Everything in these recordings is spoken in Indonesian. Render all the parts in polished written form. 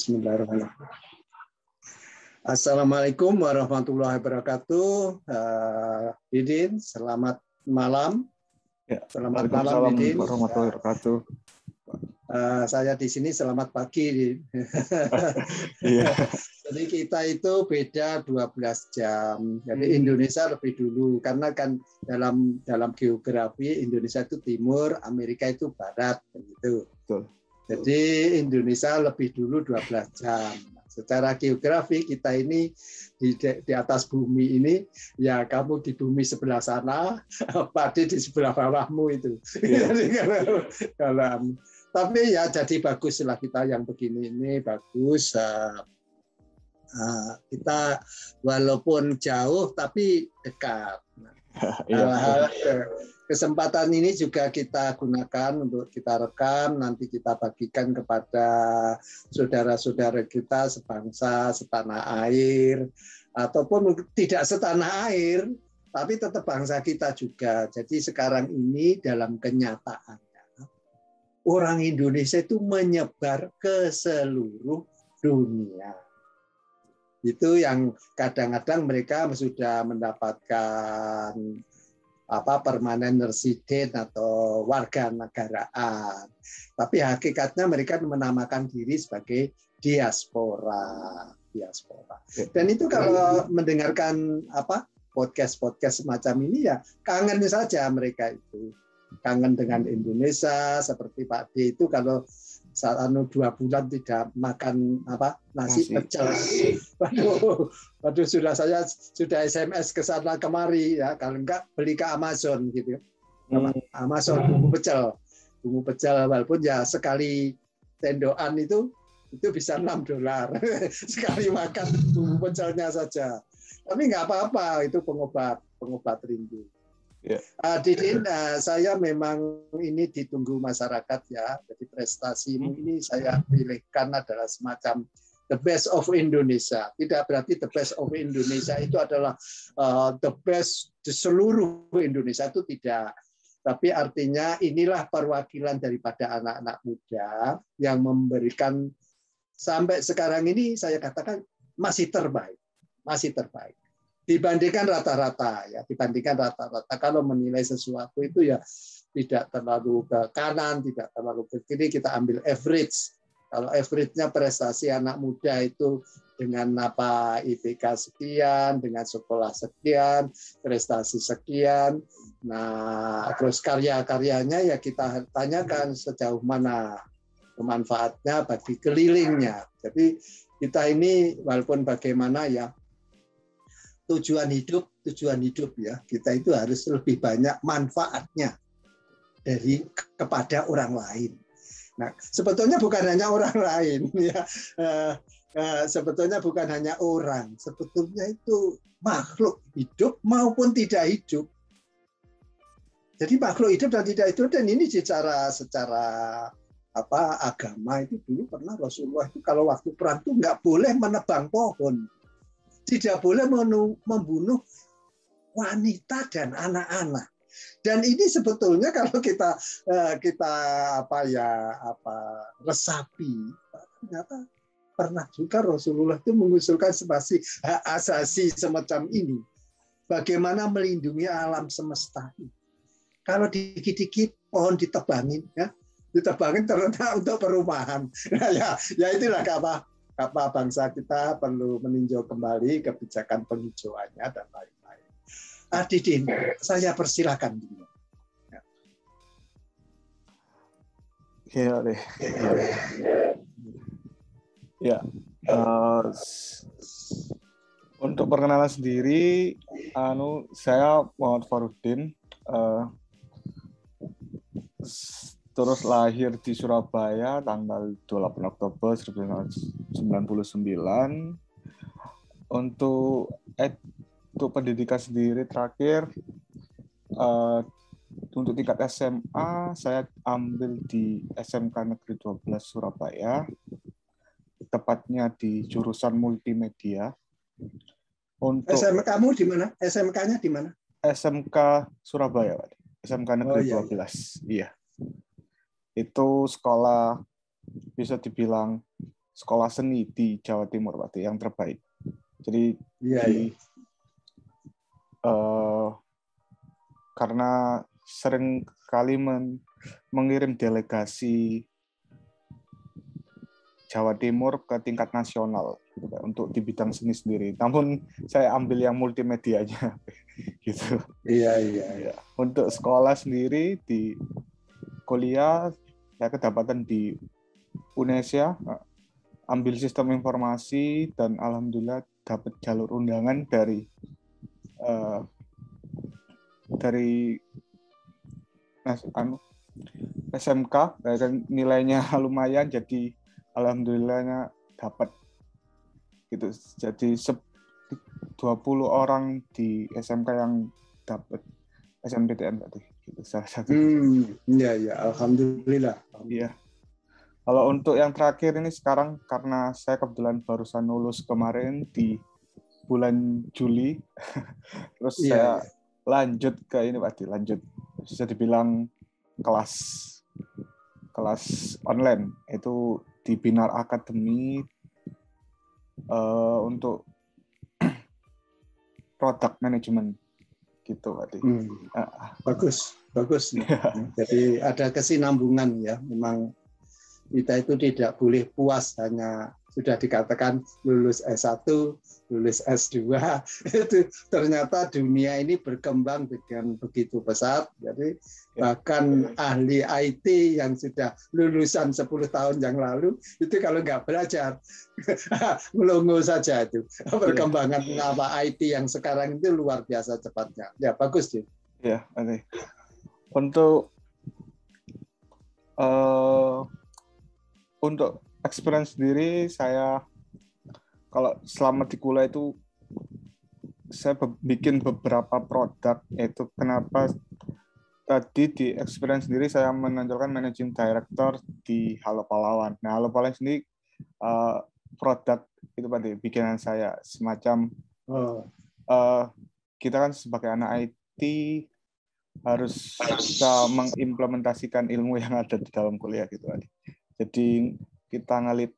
Bismillahirrahmanirrahim. Assalamualaikum warahmatullahi wabarakatuh. Didin, selamat malam. Ya, selamat malam, Didin. Warahmatullahi wabarakatuh. Saya di sini selamat pagi. Iya. Jadi kita itu beda 12 jam. Jadi Indonesia lebih dulu karena kan dalam geografi Indonesia itu timur, Amerika itu barat begitu. Betul. Jadi Indonesia lebih dulu 12 jam. Secara geografi kita ini di atas bumi ini, ya kamu di bumi sebelah sana, Pak di sebelah bawahmu itu. Yeah. Kalau tapi ya jadi baguslah kita yang begini ini bagus. Kita walaupun jauh tapi dekat. Hal-hal kesempatan ini juga kita gunakan untuk kita rekam, nanti kita bagikan kepada saudara-saudara kita sebangsa, setanah air, ataupun tidak setanah air, tapi tetap bangsa kita juga. Jadi sekarang ini dalam kenyataannya, orang Indonesia itu menyebar ke seluruh dunia. Itu yang kadang-kadang mereka sudah mendapatkan permanen resident atau warga negaraan. Tapi hakikatnya mereka menamakan diri sebagai diaspora. Dan itu kalau mendengarkan podcast semacam ini ya kangen saja mereka itu. Kangen dengan Indonesia, seperti Pak D itu kalau 2 bulan tidak makan nasi pecel. Waduh saya sudah SMS ke sana kemari ya, kalau enggak beli ke Amazon gitu. Amazon bumbu pecel walaupun ya sekali tendokan itu bisa $6 sekali makan bumbu pecelnya saja. Tapi nggak apa-apa, itu pengobat rindu. Yeah. Didin, saya memang ini ditunggu masyarakat ya. Jadi prestasimu ini saya pilihkan adalah semacam the best of Indonesia. Tidak berarti the best of Indonesia itu adalah the best di seluruh Indonesia, itu tidak. Tapi artinya inilah perwakilan daripada anak-anak muda yang memberikan sampai sekarang ini saya katakan masih terbaik. Dibandingkan rata-rata kalau menilai sesuatu itu ya tidak terlalu ke kanan, tidak terlalu ke kiri, kita ambil average. Kalau average-nya prestasi anak muda itu dengan IPK sekian, dengan sekolah sekian, prestasi sekian. Nah, terus karya-karyanya ya kita tanyakan sejauh mana manfaatnya bagi kelilingnya. Jadi kita ini walaupun bagaimana ya tujuan hidup ya, kita itu harus lebih banyak manfaatnya kepada orang lain. Nah, sebetulnya bukan hanya orang lain ya, sebetulnya bukan hanya orang, sebetulnya itu makhluk hidup maupun tidak hidup. Jadi makhluk hidup dan tidak hidup, dan ini secara agama itu dulu pernah Rasulullah itu kalau waktu perang itu nggak boleh menebang pohon. Tidak boleh membunuh wanita dan anak-anak. Dan ini sebetulnya kalau kita resapi, ternyata pernah juga Rasulullah itu mengusulkan seperti hak asasi semacam ini. Bagaimana melindungi alam semesta ini. Kalau dikit-dikit pohon ditebangin, ternyata untuk perumahan. Nah, ya itulah bangsa kita perlu meninjau kembali kebijakan penghijauannya dan lain-lain. Didin, saya persilakan. Ya deh. Ya. Untuk perkenalan sendiri, saya Muhammad Farudin. Terus lahir di Surabaya tanggal 28 Oktober 1999. Untuk pendidikan sendiri terakhir untuk tingkat SMA saya ambil di SMK Negeri 12 Surabaya, tepatnya di jurusan multimedia. Untuk SMK-mu di mana? SMK-nya di mana? SMK Surabaya, Pak. SMK Negeri 12. Iya. Itu sekolah bisa dibilang sekolah seni di Jawa Timur, Pak, yang terbaik. Jadi karena sering kali mengirim delegasi Jawa Timur ke tingkat nasional gitu, Pak, untuk di bidang seni sendiri. Namun saya ambil yang multimedianya gitu. Iya. Untuk sekolah sendiri di kuliah saya kedapatan di Unesia, ambil sistem informasi dan alhamdulillah dapat jalur undangan dari SMK, dan nilainya lumayan, jadi alhamdulillahnya dapat gitu. Jadi 20 orang di SMK yang dapat SNMPTN tadi gitu, salah satu. Iya, alhamdulillah. Iya. Kalau untuk yang terakhir ini sekarang, karena saya kebetulan barusan lulus kemarin di bulan Juli, terus saya lanjut ke ini, Pak, lanjut bisa dibilang kelas online itu di Binar Academy untuk product management gitu, Pak. Bagus. Jadi ada kesinambungan ya. Memang kita itu tidak boleh puas hanya sudah dikatakan lulus S1, lulus S2, itu ternyata dunia ini berkembang dengan begitu pesat. Jadi bahkan ahli IT yang sudah lulusan 10 tahun yang lalu, itu kalau nggak belajar, melongo saja itu. Perkembangan apa IT yang sekarang itu luar biasa cepatnya. Ya, bagus, Jim. Ya, oke. Untuk experience sendiri, saya kalau selama di kuliah itu saya bikin beberapa produk. Itu kenapa tadi di experience sendiri saya menonjolkan managing director di Halo Pahlawan. Nah, Halo Pahlawan sendiri produk itu pada bikinan saya, semacam kita kan sebagai anak IT harus bisa mengimplementasikan ilmu yang ada di dalam kuliah gitu. Jadi kita ngelit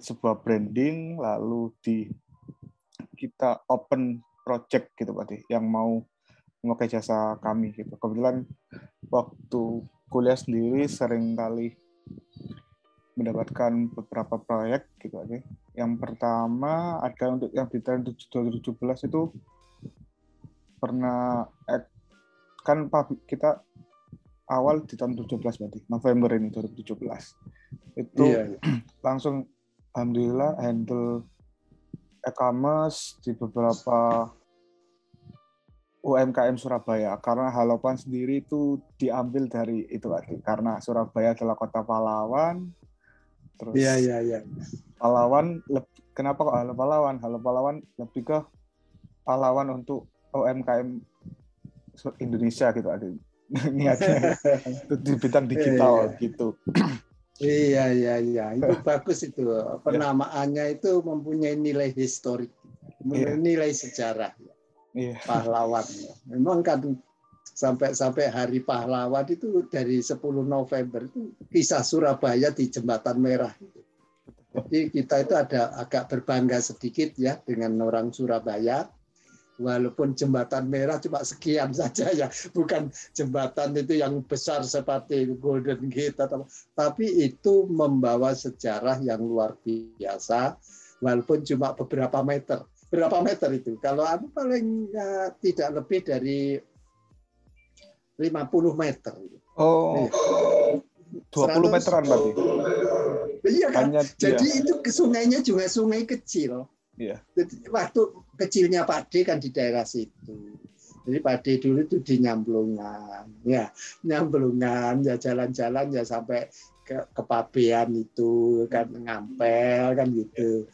sebuah branding, lalu kita open project gitu, Pak, yang mau memakai jasa kami gitu. Kebetulan waktu kuliah sendiri sering kali mendapatkan beberapa proyek gitu aja. Yang pertama ada untuk yang di tahun 2017 itu pernah kan kita awal di tahun 2017 berarti November ini 2017 itu langsung alhamdulillah handle e-commerce di beberapa UMKM Surabaya, karena Halopan sendiri itu diambil dari itu berarti karena Surabaya adalah kota pahlawan. Terus pahlawan, kenapa kok Halo Pahlawan? Halo Pahlawan lebih ke pahlawan untuk UMKM Indonesia gitu, ada niatnya itu di bidang digital gitu. Iya, itu bagus itu. Penamaannya itu mempunyai nilai historik, nilai sejarah. Pahlawan. Memang kan sampai hari pahlawan itu dari 10 November itu kisah Surabaya di Jembatan Merah. Jadi kita itu ada agak berbangga sedikit ya dengan orang Surabaya. Walaupun Jembatan Merah cuma sekian saja ya, bukan jembatan itu yang besar seperti Golden Gate, tapi itu membawa sejarah yang luar biasa, walaupun cuma beberapa meter. Berapa meter itu? Kalau aku paling tidak lebih dari 50 meter. Oh, 20 meteran berarti? Iya kan? Jadi itu sungainya juga sungai kecil. Iya. Waktu kecilnya Pak D kan di daerah situ. Jadi Pak D dulu itu di Nyamblungan, ya jalan-jalan ya sampai ke Pabean itu kan, Ngampel kan gitu.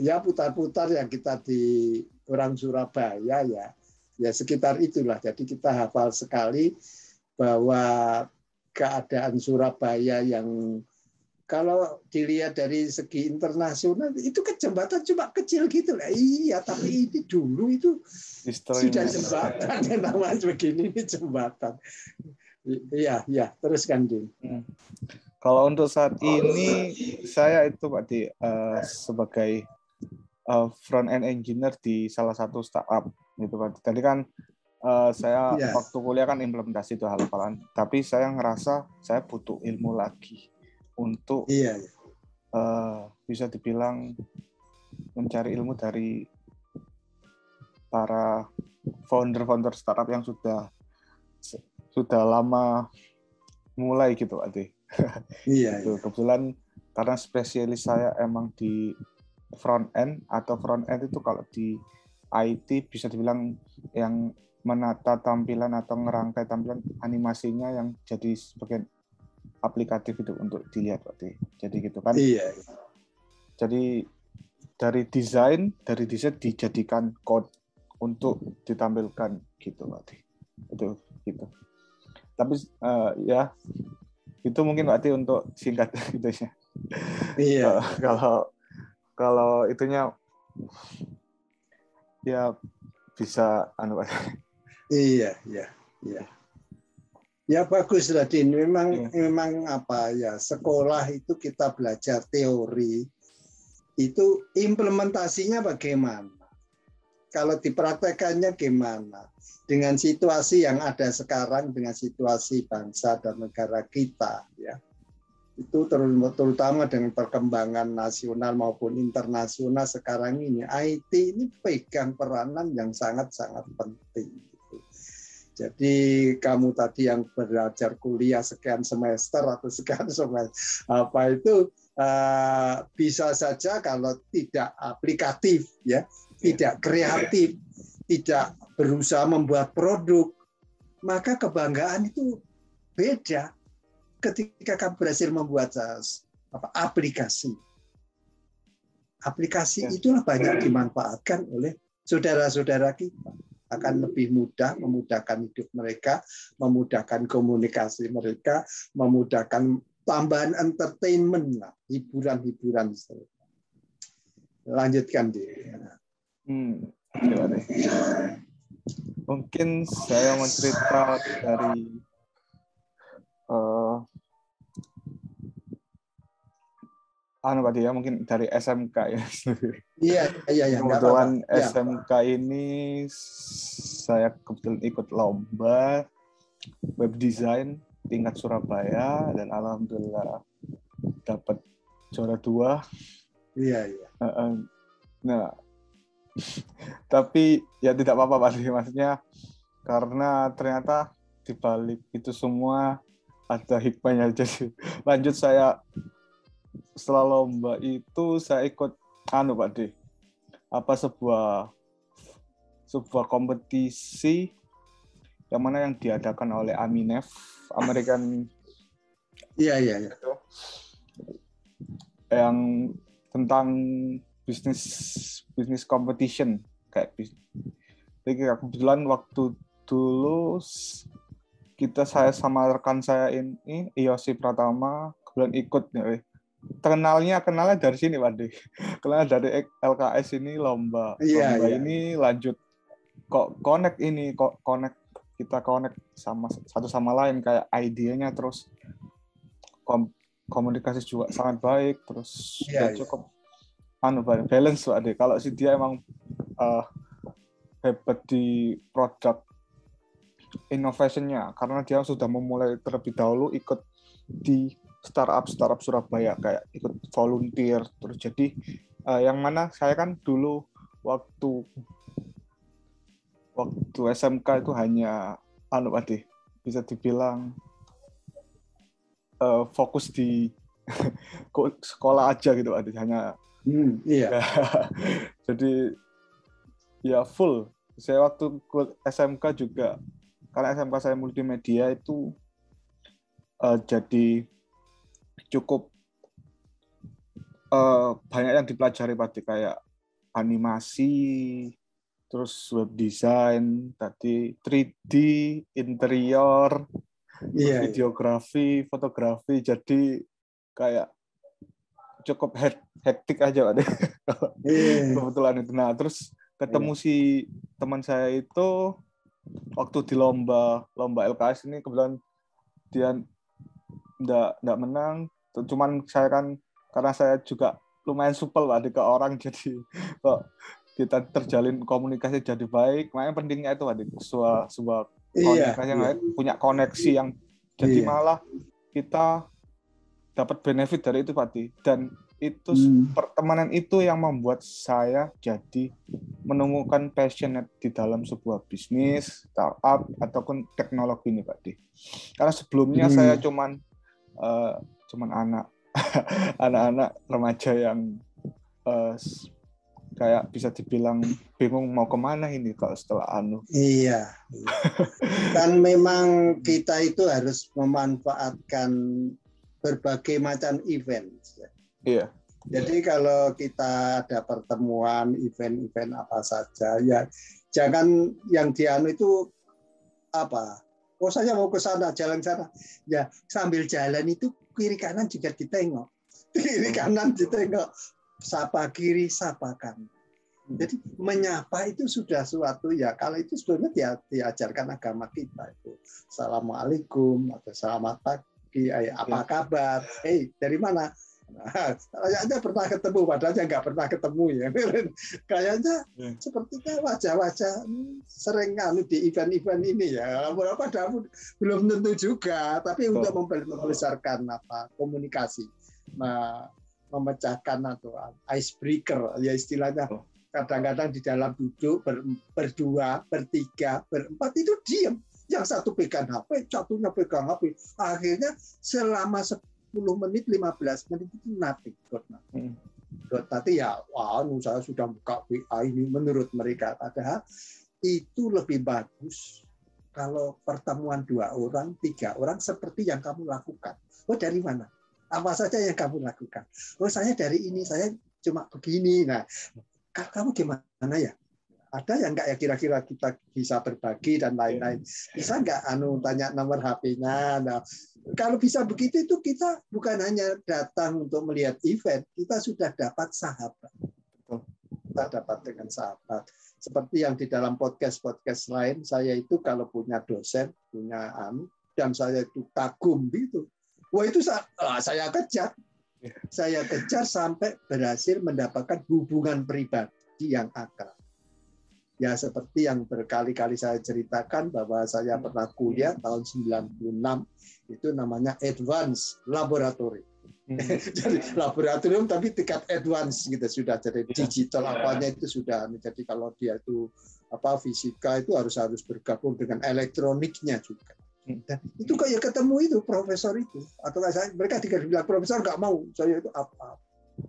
Ya putar-putar yang kita di orang Surabaya ya sekitar itulah. Jadi kita hafal sekali bahwa keadaan Surabaya yang kalau dilihat dari segi internasional itu ke jembatan cuma kecil gitu lah. Iya, tapi ini dulu itu sudah jembatan yang namanya begini, ini jembatan. Iya, terus kan, Din. Kalau untuk saat ini saya itu Pak Di sebagai front end engineer di salah satu startup gitu Pak. Tadi kan saya waktu kuliah kan implementasi itu hal-halan, tapi saya ngerasa saya butuh ilmu lagi untuk bisa dibilang mencari ilmu dari para founder startup yang sudah lama mulai gitu Pak Di. Gitu. Kebetulan karena spesialis saya emang di front end itu kalau di IT bisa dibilang yang menata tampilan atau ngerangkai tampilan animasinya yang jadi sebagian aplikatif itu untuk dilihat Pak Di. Jadi gitu kan. Jadi dari desain dijadikan code untuk ditampilkan gitu Pak Di. Itu gitu. Tapi ya itu mungkin Pak Ti untuk singkat gitu ya. Iya. Kalau itunya ya bisa Pak. Iya. Ya bagus Radin. Memang apa ya, sekolah itu kita belajar teori, itu implementasinya bagaimana? Kalau dipraktekannya gimana? Dengan situasi yang ada sekarang, dengan situasi bangsa dan negara kita, ya, itu terutama dengan perkembangan nasional maupun internasional sekarang ini, IT ini pegang peranan yang sangat-sangat penting. Gitu. Jadi kamu tadi yang belajar kuliah sekian semester atau sekian semester, apa itu bisa saja kalau tidak aplikatif, ya, tidak kreatif, tidak berusaha membuat produk, maka kebanggaan itu beda ketika kamu berhasil membuat aplikasi. Aplikasi itulah banyak dimanfaatkan oleh saudara-saudara kita. Akan lebih mudah, memudahkan hidup mereka, memudahkan komunikasi mereka, memudahkan tambahan entertainment, hiburan-hiburan. Lanjutkan deh. Mungkin saya mau cerita dari Pak Di ya, mungkin dari SMK ya. Iya. Kebetulan SMK ini saya kebetulan ikut lomba web design tingkat Surabaya dan alhamdulillah dapat juara 2. Iya. Nah, tapi ya tidak apa-apa Pak, maksudnya karena ternyata di balik itu semua ada hikmahnya. Jadi lanjut saya setelah lomba itu saya ikut Pak D, sebuah kompetisi yang mana yang diadakan oleh Aminef, American. Iya. Yang tentang bisnis competition kayak bisnis. Jadi kebetulan waktu dulu saya sama rekan saya ini Yosi Pratama kebetulan ikut nih. Kenalnya dari sini Pak D. Kenalnya dari LKS ini lomba ini lanjut kok kita connect sama satu sama lain kayak idenya, terus komunikasi juga sangat baik, terus cukup balance Pak D. Kalau si dia emang hebat di produk innovation-nya karena dia sudah memulai terlebih dahulu ikut di startup Surabaya, kayak ikut volunteer terus. Jadi yang mana saya kan dulu waktu SMK itu hanya Pak D, bisa dibilang fokus di sekolah aja gitu Pak D, hanya jadi ya full. Saya waktu SMK juga, karena SMK saya multimedia itu jadi cukup banyak yang dipelajari Pak D, kayak animasi, terus web design, tadi 3D, interior, videografi, fotografi. Jadi kayak cukup hektik aja Pak D. Kebetulan itu. Nah, terus ketemu si teman saya itu waktu di lomba LKS ini, kebetulan dia enggak menang. Cuman saya kan karena saya juga lumayan supel Pak ke orang, jadi kok kita terjalin komunikasi jadi baik. Makanya pentingnya itu Pak, sebuah komunikasi yang baik, punya koneksi yang jadi malah kita dapat benefit dari itu Pak. Dan itu pertemanan itu yang membuat saya jadi menemukan passionate di dalam sebuah bisnis, startup ataupun teknologi ini Pak. Karena sebelumnya saya cuman anak-anak remaja yang kayak bisa dibilang bingung mau kemana ini kalau setelah Iya. Kan memang kita itu harus memanfaatkan berbagai macam event. Iya. Jadi kalau kita ada pertemuan event-event apa saja, ya jangan yang itu apa? Oh saya mau ke sana, jalan sana. Ya sambil jalan itu kiri kanan juga ditengok. Kiri kanan ditengok. Sapa kiri, sapa kanan. Jadi menyapa itu sudah suatu ya, kalau itu sebenarnya diajarkan agama kita itu. Assalamualaikum atau selamat pagi, apa kabar? Dari mana? Nah, kayaknya pernah ketemu, padahal nggak pernah ketemu ya. Kayaknya sepertinya wajah-wajah sering di event-event ini ya. Padahal belum tentu juga, tapi untuk membesarkan komunikasi, memecahkan atau icebreaker ya istilahnya. Kadang-kadang di dalam duduk berdua, bertiga, berempat itu diam. Yang satu pegang HP, satunya pegang HP. Akhirnya selama 10 menit, 15 menit itu nothing. Nanti ya, saya sudah buka WA ini menurut mereka. Padahal itu lebih bagus kalau pertemuan 2 orang, 3 orang seperti yang kamu lakukan. Oh dari mana? Apa saja yang kamu lakukan? Oh saya dari ini, saya cuma begini. Nah, kamu gimana ya? Ada yang enggak ya kira-kira kita bisa berbagi dan lain-lain. Bisa enggak tanya nomor HP-nya. Nah, kalau bisa begitu itu kita bukan hanya datang untuk melihat event, kita sudah dapat sahabat. Kita dapat dengan sahabat. Seperti yang di dalam podcast lain, saya itu kalau punya dosen, punya dan saya itu kagum gitu. Wah itu saya kejar. Saya kejar sampai berhasil mendapatkan hubungan pribadi yang akrab. Ya seperti yang berkali-kali saya ceritakan bahwa saya pernah kuliah tahun 96 itu namanya advance laboratory. Jadi laboratorium tapi tingkat advance gitu sudah, jadi digital apanya itu sudah. Jadi kalau dia itu fisika itu harus bergabung dengan elektroniknya juga. Dan itu kayak ketemu itu profesor itu atau mereka bilang profesor nggak mau, saya itu apa,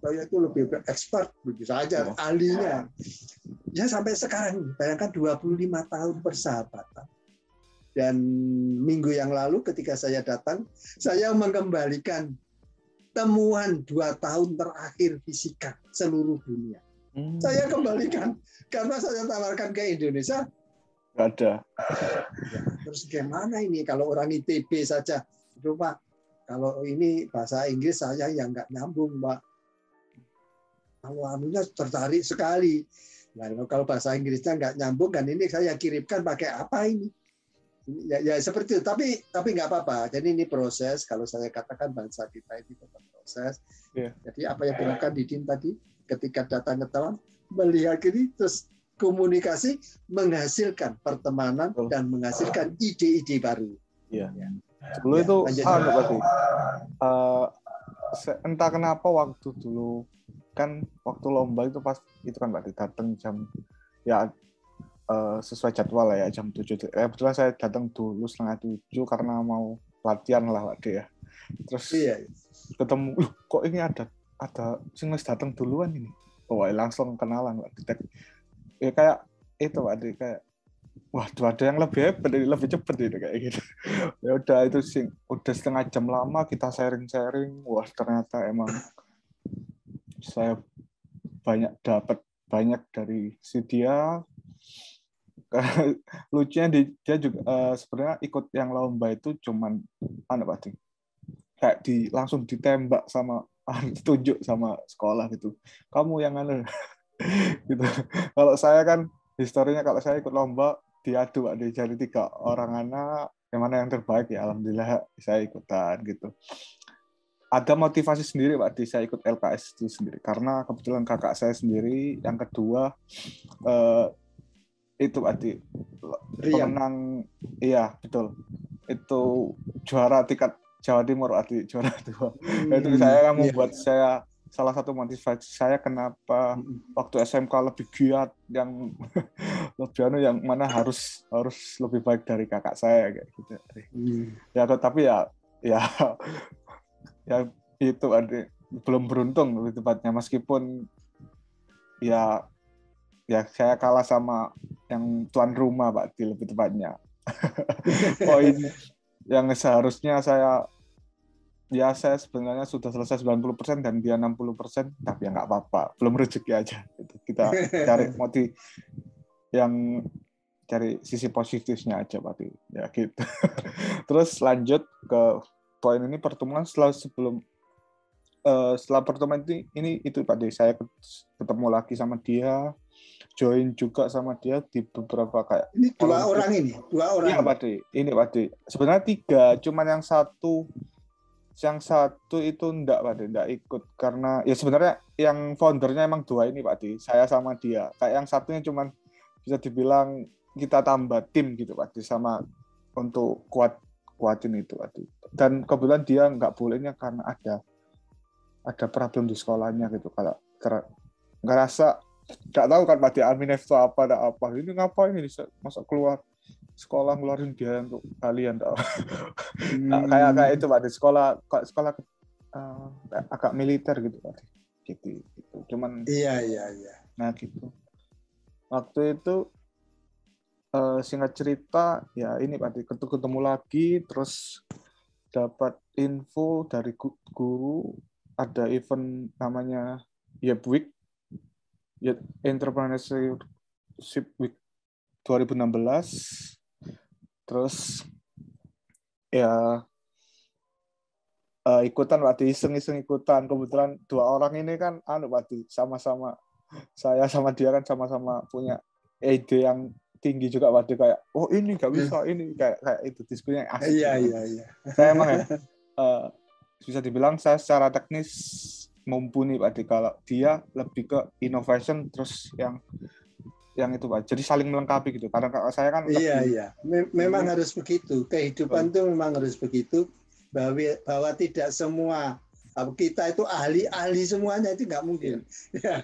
saya itu lebih expert begitu saja ahlinya. Ya sampai sekarang bayangkan 25 tahun persahabatan. Dan minggu yang lalu ketika saya datang, saya mengembalikan temuan 2 tahun terakhir fisika seluruh dunia. Saya kembalikan karena saya tawarkan ke Indonesia. Nggak ada. Ya, terus gimana ini kalau orang ITB saja, itu Pak, kalau ini bahasa Inggris saya yang nggak nyambung Pak. Kalau anunya tertarik sekali. Nah, kalau bahasa Inggrisnya nggak nyambung kan ini saya kirimkan pakai apa ini? Ya seperti itu. Tapi nggak apa-apa. Jadi ini proses. Kalau saya katakan bangsa kita ini tetap proses. Jadi apa yang dilakukan Didin tadi ketika datang ke tahun melihat ini terus komunikasi menghasilkan pertemanan dan menghasilkan ide-ide baru. Iya. Sebelum itu berarti entah kenapa waktu dulu kan waktu lomba itu pas itu kan berarti datang jam ya sesuai jadwal ya jam 7. Kebetulan saya datang dulu 6:30 karena mau latihan lah Pak ya. Terus ketemu kok ini ada sing wis datang duluan ini. Oh langsung kenalan Pak. Ya kayak itu Pak kayak waduh ada yang lebih hebat, lebih cepat itu kayak gitu. Ya udah itu sih udah setengah jam lama kita sharing-sharing. Wah ternyata emang saya dapat banyak dari si dia. Lucunya dia juga sebenarnya ikut yang lomba itu cuman kayak langsung ditembak sama ditunjuk sama sekolah gitu. Kamu yang gitu. Kalau saya kan historinya kalau saya ikut lomba diadu Pak, jadi 3 orang anak mana yang terbaik ya alhamdulillah saya ikutan gitu. Ada motivasi sendiri Pak di saya ikut LKS itu sendiri karena kebetulan kakak saya sendiri yang kedua itu Pak di pemenang, iya betul, itu juara tingkat Jawa Timur Pak di, juara 2. Itu saya membuat saya salah satu motivasi saya kenapa waktu SMK lebih giat, yang lebih yang mana harus lebih baik dari kakak saya kayak gitu. Ya tapi ya itu ada belum beruntung lebih tepatnya, meskipun ya saya kalah sama yang tuan rumah Pak di lebih tepatnya. Poin yang seharusnya saya sebenarnya sudah selesai 90% dan dia 60%, tapi ya nggak apa-apa, belum rezeki aja. Kita cari sisi positifnya aja Pak. Ya gitu. Terus lanjut ke poin ini, pertemuan setelah pertemuan ini itu Pak D, saya ketemu lagi sama dia, join juga sama dia di beberapa kayak ini dua orang. Iya Pak D, ini Pak D. Sebenarnya 3, cuman yang satu itu enggak Pak D, enggak ikut karena ya sebenarnya yang foundernya emang 2 ini Pak D, saya sama dia. Kayak yang satunya cuman bisa dibilang kita tambah tim gitu Pak D, sama untuk kuatin itu Pak D. Dan kebetulan dia enggak bolehnya karena ada problem di sekolahnya gitu. Kalau ngerasa enggak tahu kan Pak D, Aminef itu apa ini ngapain ini masa keluar sekolah ngeluarin biaya untuk kalian kayak itu Pak di sekolah agak militer gitu Pak gitu. Cuman iya nah gitu waktu itu singkat cerita ya ini Pak ketemu lagi, terus dapat info dari guru ada event namanya YEP Week, Youth Entrepreneurship Week 2016. Terus ya ikutan Pak, iseng-iseng ikutan. Kebetulan 2 orang ini kan Pak, sama-sama saya sama dia kan sama-sama punya ide yang tinggi juga Pak, kayak oh ini nggak bisa, ini kayak itu diskusinya asik. Iya. Saya emang bisa dibilang saya secara teknis mumpuni Pak, kalau dia lebih ke innovation, terus yang itu Pak, jadi saling melengkapi gitu. Karena kalau saya kan iya. Memang harus begitu. Kehidupan itu memang harus begitu, bahwa tidak semua kita itu ahli semuanya, itu nggak mungkin. Ya,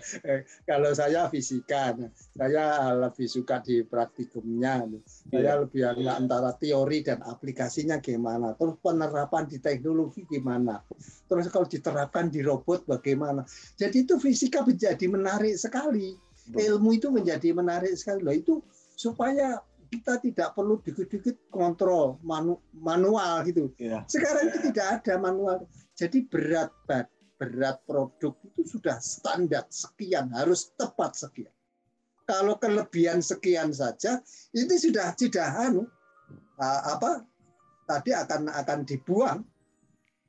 kalau saya fisika, saya lebih suka di praktikumnya. Saya lebih antara teori dan aplikasinya gimana. Terus penerapan di teknologi gimana. Terus kalau diterapkan di robot bagaimana. Jadi itu fisika menjadi menarik sekali. Ilmu itu menjadi menarik sekali loh, itu supaya kita tidak perlu dikit-dikit kontrol manual gitu. Sekarang itu tidak ada manual. Jadi berat produk itu sudah standar sekian, harus tepat sekian. Kalau kelebihan sekian saja itu sudah tadi akan dibuang.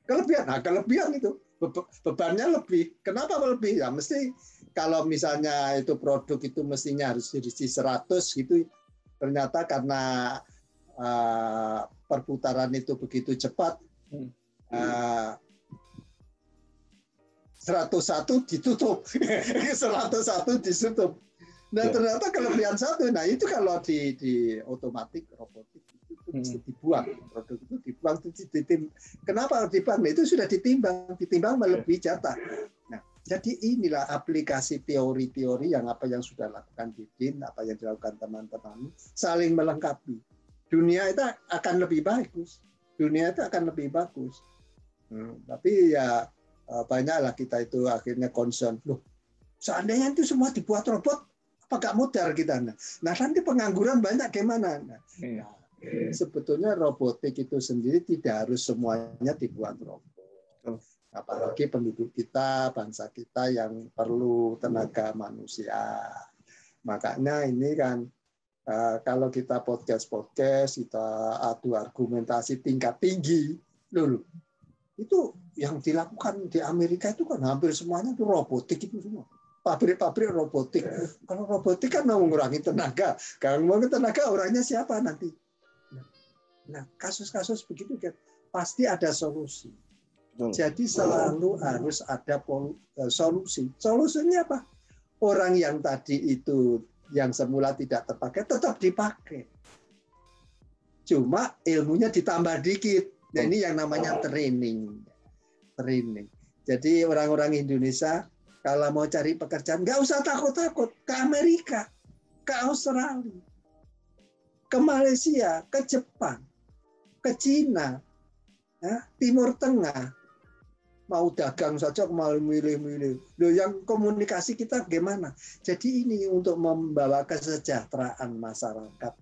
Kelebihan itu bebannya lebih. Kenapa lebih? Ya mesti kalau misalnya itu produk itu mestinya harus diisi 100 gitu, ternyata karena perputaran itu begitu cepat, 101 ditutup, 101 ditutup. Nah ternyata kelebihan 1. Nah itu kalau di otomatik robotik itu mesti dibuang, produk itu dibuang, kenapa harus dibuang? Itu sudah ditimbang melebihi jatah. Nah, jadi inilah aplikasi teori-teori yang sudah dilakukan Didin, apa yang dilakukan teman-teman, saling melengkapi. Dunia itu akan lebih bagus. Tapi ya banyaklah kita itu akhirnya concern. Loh, seandainya itu semua dibuat robot, apa nggak modal kita? Nah, nanti pengangguran banyak gimana? Sebetulnya robotik itu sendiri tidak harus semuanya dibuat robot. Apalagi penduduk kita, bangsa kita yang perlu tenaga manusia. Makanya ini kan kalau kita podcast, kita adu argumentasi tingkat tinggi, loh, itu yang dilakukan di Amerika itu kan hampir semuanya itu robotik itu semua. Pabrik-pabrik robotik. Kalau robotik kan mau mengurangi tenaga. Kalau mengurangi tenaga, orangnya siapa nanti? Nah, kasus-kasus begitu kan pasti ada solusi. Betul. Jadi selalu harus ada solusi. Solusinya apa? Orang yang tadi itu yang semula tidak terpakai tetap dipakai. Cuma ilmunya ditambah dikit. Nah, ini yang namanya training. Jadi orang-orang Indonesia kalau mau cari pekerjaan nggak usah takut-takut ke Amerika, ke Australia, ke Malaysia, ke Jepang, ke Cina, ya, Timur Tengah. Mau dagang saja mau milih-milih. Loh, yang komunikasi kita gimana? Jadi ini untuk membawa kesejahteraan masyarakat.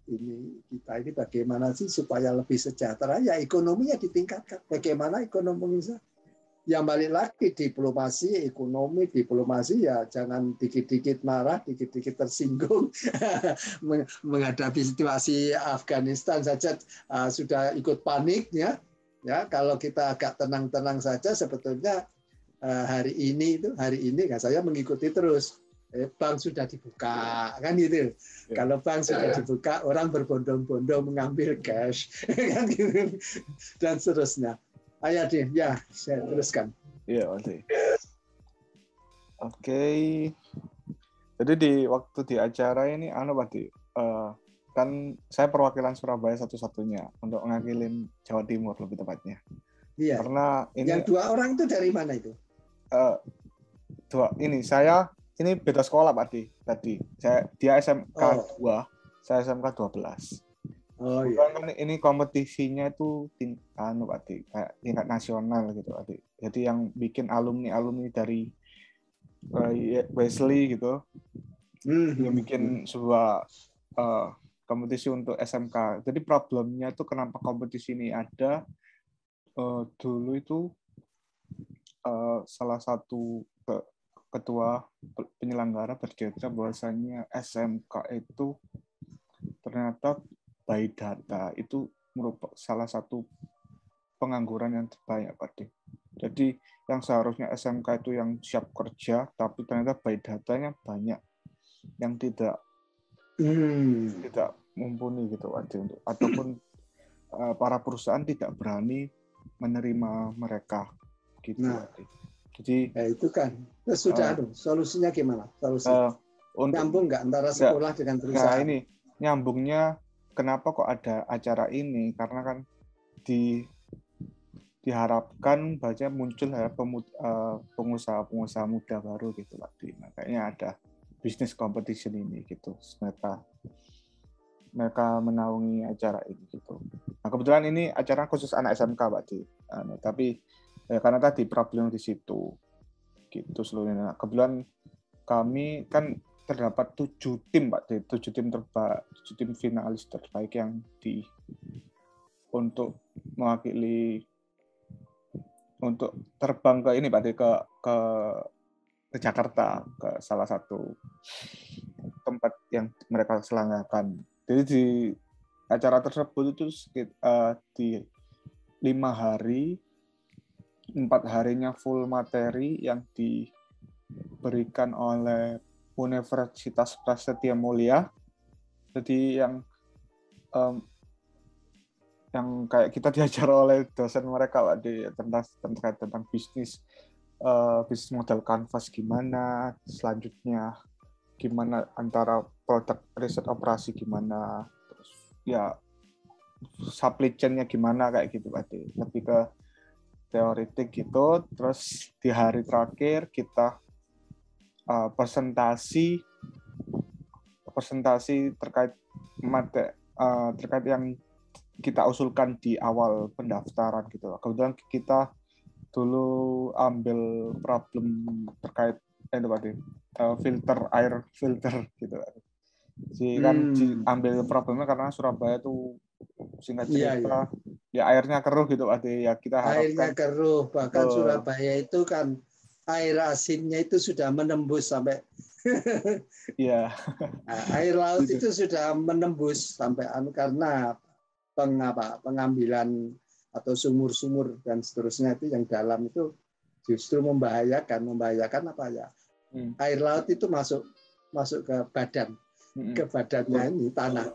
Ini bagaimana sih supaya lebih sejahtera? Ya ekonominya ditingkatkan. Bagaimana ekonomi bisa? Yang balik lagi diplomasi, ekonomi, diplomasi ya jangan dikit-dikit marah, dikit-dikit tersinggung. Menghadapi situasi Afghanistan saja sudah ikut panik ya. Ya, kalau kita agak tenang-tenang saja sebetulnya hari ini kan saya mengikuti terus. Bank sudah dibuka kan gitu. Ya. Kalau bank sudah dibuka, orang berbondong-bondong mengambil cash kan gitu. Dan seterusnya. Ayo deh, ya saya teruskan. Iya, Oke. Jadi waktu di acara ini, kan saya perwakilan Surabaya satu-satunya untuk ngakilin Jawa Timur lebih tepatnya. Iya. Karena ini yang 2 orang itu dari mana itu? Ini beda sekolah Pak Di. Tadi dia SMK 2, saya SMK 12. Oh iya. Kan ini kompetisinya itu kayak tingkat nasional gitu, Adi. Jadi yang bikin alumni dari Wesley gitu, yang bikin sebuah kompetisi untuk SMK. Jadi problemnya itu kenapa kompetisi ini ada? Dulu itu salah satu ketua penyelenggara bercerita bahwasanya SMK itu ternyata by data itu merupakan salah satu pengangguran yang terbanyak, Pak De. Jadi yang seharusnya SMK itu yang siap kerja, tapi ternyata by datanya banyak yang tidak mumpuni gitu, Pak De. Ataupun para perusahaan tidak berani menerima mereka, gitu. Nah, jadi itu kan sudah solusinya gimana? Solusi nyambung nggak antara sekolah dengan perusahaan? Nah ini nyambungnya. Kenapa kok ada acara ini? Karena kan diharapkan baca muncul pengusaha-pengusaha muda baru gitu Pak. Makanya ada bisnis competition ini gitu. Mereka menaungi acara ini gitu. Nah, kebetulan ini acara khusus anak SMK Pak. Tapi karena tadi problem di situ gitu seluruhnya. Nah, kebetulan kami kan terdapat 7 tim Pak, 7 tim finalis terbaik yang untuk mewakili untuk terbang ke ini Pak, ke Jakarta, ke salah satu tempat yang mereka selenggarakan. Jadi di acara tersebut itu di 5 hari, 4 harinya full materi yang diberikan oleh Universitas Prasetya Mulia. Jadi yang kayak kita diajar oleh dosen mereka Pak, tentang bisnis model canvas gimana, selanjutnya gimana antara produk riset operasi gimana, terus ya supply chain-nya gimana kayak gitu Pak. Lebih ke teoritik gitu. Terus di hari terakhir kita presentasi terkait yang kita usulkan di awal pendaftaran gitu. Kemudian kita dulu ambil problem terkait air filter gitu. Jadi kan ambil problemnya karena Surabaya itu singkat cerita ya airnya keruh gitu Pak. Ya kita harapkan airnya keruh, bahkan Surabaya itu kan air asinnya itu sudah menembus sampai air laut itu sudah menembus sampai karena pengambilan atau sumur-sumur dan seterusnya itu yang dalam itu justru membahayakan apa ya? Air laut itu masuk ke badannya ini tanah.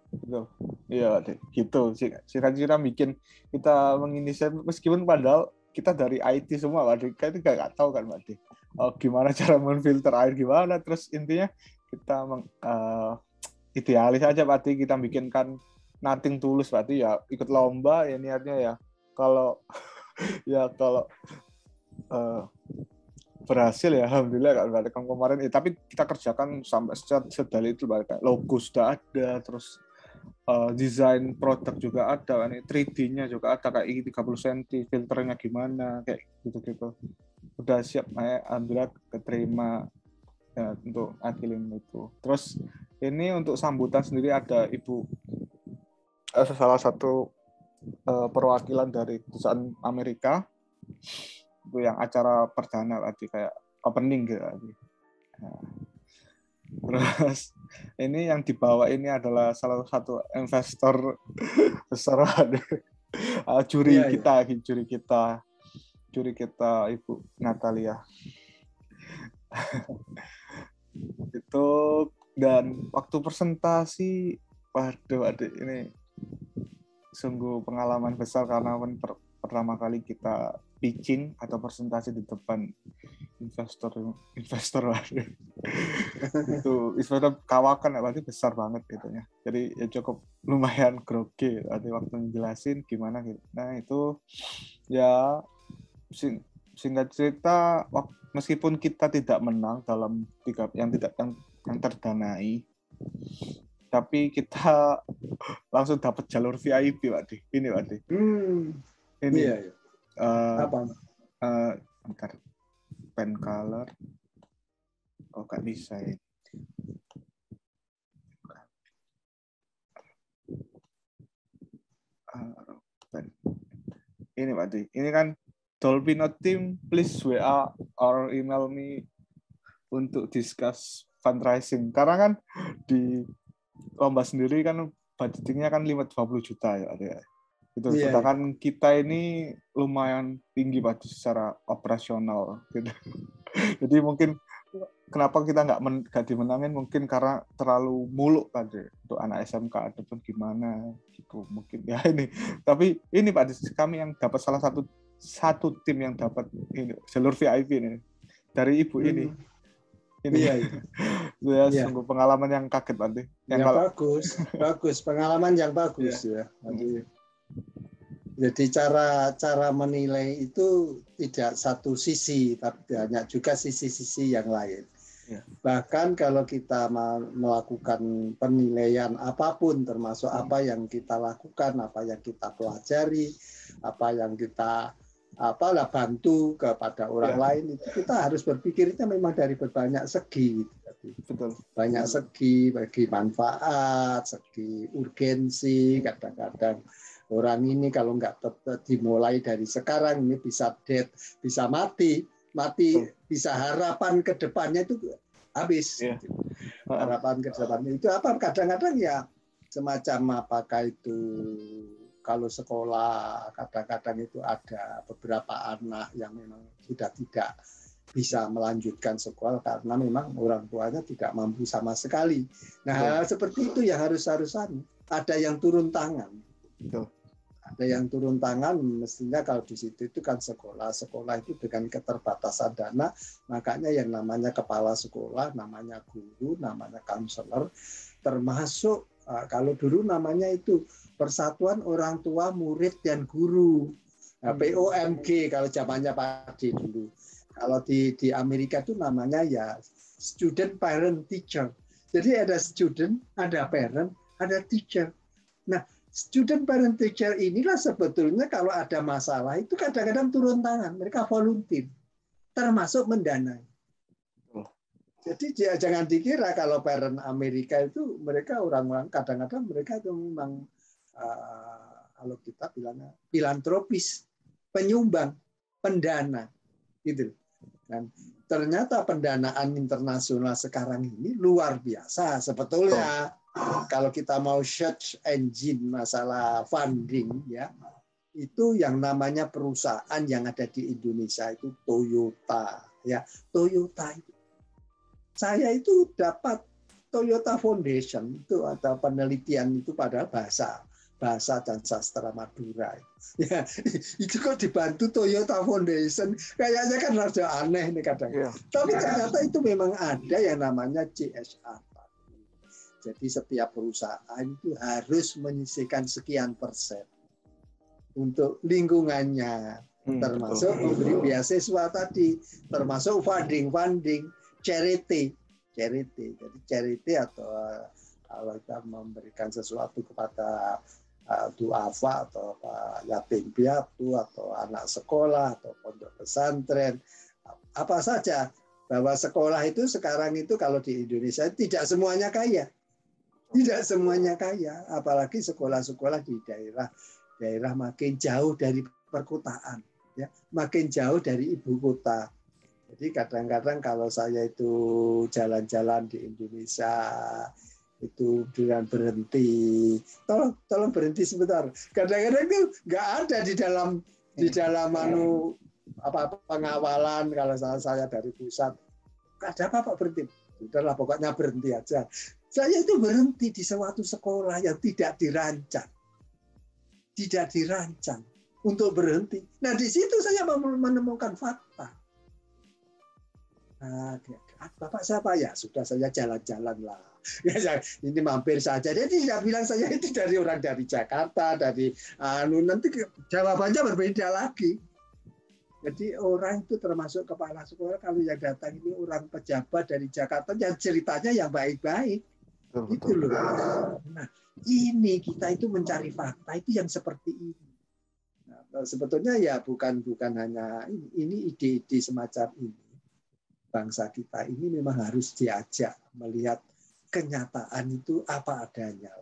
Betul. Iya, gitu. Kira-kira bikin kita menginisiasi meskipun padahal kita dari IT semua, Pak. Kita itu nggak tahu kan, Pak. Gimana cara menfilter air gimana. Terus intinya kita idealis aja, Pak. Kita bikinkan nothing tulus, Pak. Ya ikut lomba ya niatnya ya. Kalau berhasil ya alhamdulillah kan kemarin tapi kita kerjakan sampai sedetail itu, Pak. Logo sudah ada, terus desain produk juga ada, 3D-nya juga ada kayak 30 cm, filternya gimana, kayak gitu-gitu. Udah siap, alhamdulillah keterima ya, untuk Akilin itu. Terus ini untuk sambutan sendiri ada Ibu, salah satu perwakilan dari perusahaan Amerika, itu yang acara perdana tadi kayak opening gitu tadi. Nah, terus ini yang dibawa ini adalah salah satu investor besar, juri kita Ibu Natalia. Itu, dan waktu presentasi, waduh ini sungguh pengalaman besar karena pertama kali kita pitching atau presentasi di depan investor itu investor kawakan berarti besar banget gitu ya. Jadi ya cukup lumayan grogi ada waktu menjelasin gimana gitu. Nah itu ya singkat cerita, meskipun kita tidak menang dalam yang terdanai, tapi kita langsung dapat jalur VIP, Pak Di. Ini, Pak Di. Ini. Iya. Apa? Bentar. Pen color. Oh, nggak bisa ya. Ini, Pak Di. Ini kan Dolpino Team, please WA or email me untuk discuss fundraising. Karena kan di lomba sendiri kan budgetingnya kan 20 juta ya. Gitu. Yeah. Sedangkan kita ini lumayan tinggi Pak secara operasional. Gitu. Jadi mungkin kenapa kita nggak dimenangin mungkin karena terlalu muluk tadi untuk anak SMK ataupun gimana gitu mungkin ya ini. Tapi ini Pak, kami yang dapat salah satu tim yang dapat ini jalur VIP ini dari Ibu ini. Iya. Ya, sungguh pengalaman yang kaget nanti. Bagus, pengalaman yang bagus ya. Jadi cara menilai itu tidak satu sisi, tapi banyak juga sisi-sisi yang lain. Ya. Bahkan kalau kita melakukan penilaian apapun, termasuk apa yang kita lakukan, apa yang kita pelajari, apa yang kita bantu kepada orang lain, itu kita harus berpikirnya memang dari berbanyak segi. Betul. Banyak segi, bagi manfaat, segi urgensi, kadang-kadang orang ini kalau nggak dimulai dari sekarang ini bisa dead, bisa mati, bisa harapan ke depannya itu habis. Yeah. Harapan ke depannya itu apa? Kadang-kadang ya semacam apakah itu kalau sekolah kadang-kadang itu ada beberapa anak yang memang sudah tidak bisa melanjutkan sekolah karena memang orang tuanya tidak mampu sama sekali. Nah, seperti itu ya harus ada yang turun tangan. Ada yang turun tangan, mestinya kalau di situ itu kan sekolah itu dengan keterbatasan dana, makanya yang namanya kepala sekolah, namanya guru, namanya counselor, termasuk kalau dulu namanya itu Persatuan Orang Tua Murid dan Guru, POMG kalau zamannya Pak Adi dulu. Kalau di Amerika itu namanya ya Student Parent Teacher. Jadi ada student, ada parent, ada teacher. Nah, student parent teacher inilah sebetulnya kalau ada masalah itu kadang-kadang turun tangan, mereka volunteer, termasuk mendanai. Jadi jangan dikira kalau parent Amerika itu mereka orang-orang kadang-kadang mereka itu memang kalau kita bilangnya filantropis, penyumbang, pendana, gitu. Dan ternyata pendanaan internasional sekarang ini luar biasa sebetulnya. Kalau kita mau search engine masalah funding ya, itu yang namanya perusahaan yang ada di Indonesia itu Toyota ya. Toyota itu saya itu dapat Toyota Foundation itu atau penelitian itu pada bahasa dan sastra Madura. Ya, itu kok dibantu Toyota Foundation, kayaknya kan rada aneh nih kadang. Yeah. Tapi ternyata itu memang ada yang namanya CSR. Jadi setiap perusahaan itu harus menyisihkan sekian persen untuk lingkungannya, termasuk memberi beasiswa tadi, termasuk funding, charity. Jadi charity atau kalau kita memberikan sesuatu kepada duafa atau yatim piatu atau anak sekolah atau pondok pesantren, apa saja, bahwa sekolah itu sekarang itu kalau di Indonesia tidak semuanya kaya. Tidak semuanya kaya, apalagi sekolah-sekolah di daerah makin jauh dari perkotaan, ya, makin jauh dari ibu kota. Jadi kadang-kadang kalau saya itu jalan-jalan di Indonesia itu dengan berhenti, tolong berhenti sebentar. Kadang-kadang itu nggak ada di dalam pengawalan kalau saya dari pusat. Ada apa berhenti? Sudahlah pokoknya berhenti aja. Saya itu berhenti di suatu sekolah yang tidak dirancang untuk berhenti. Nah di situ saya menemukan fakta. Nah, Bapak siapa ya? Sudah saya jalan-jalan lah. Ya, ini mampir saja. Dia tidak bilang saya itu dari Jakarta, nanti jawabannya berbeda lagi. Jadi orang itu termasuk kepala sekolah kalau yang datang ini orang pejabat dari Jakarta yang ceritanya yang baik-baik. Gitu loh. Nah, ini kita itu mencari fakta itu yang seperti ini. Nah, sebetulnya ya bukan hanya ini ide-ide semacam ini. Bangsa kita ini memang harus diajak melihat kenyataan itu apa adanya.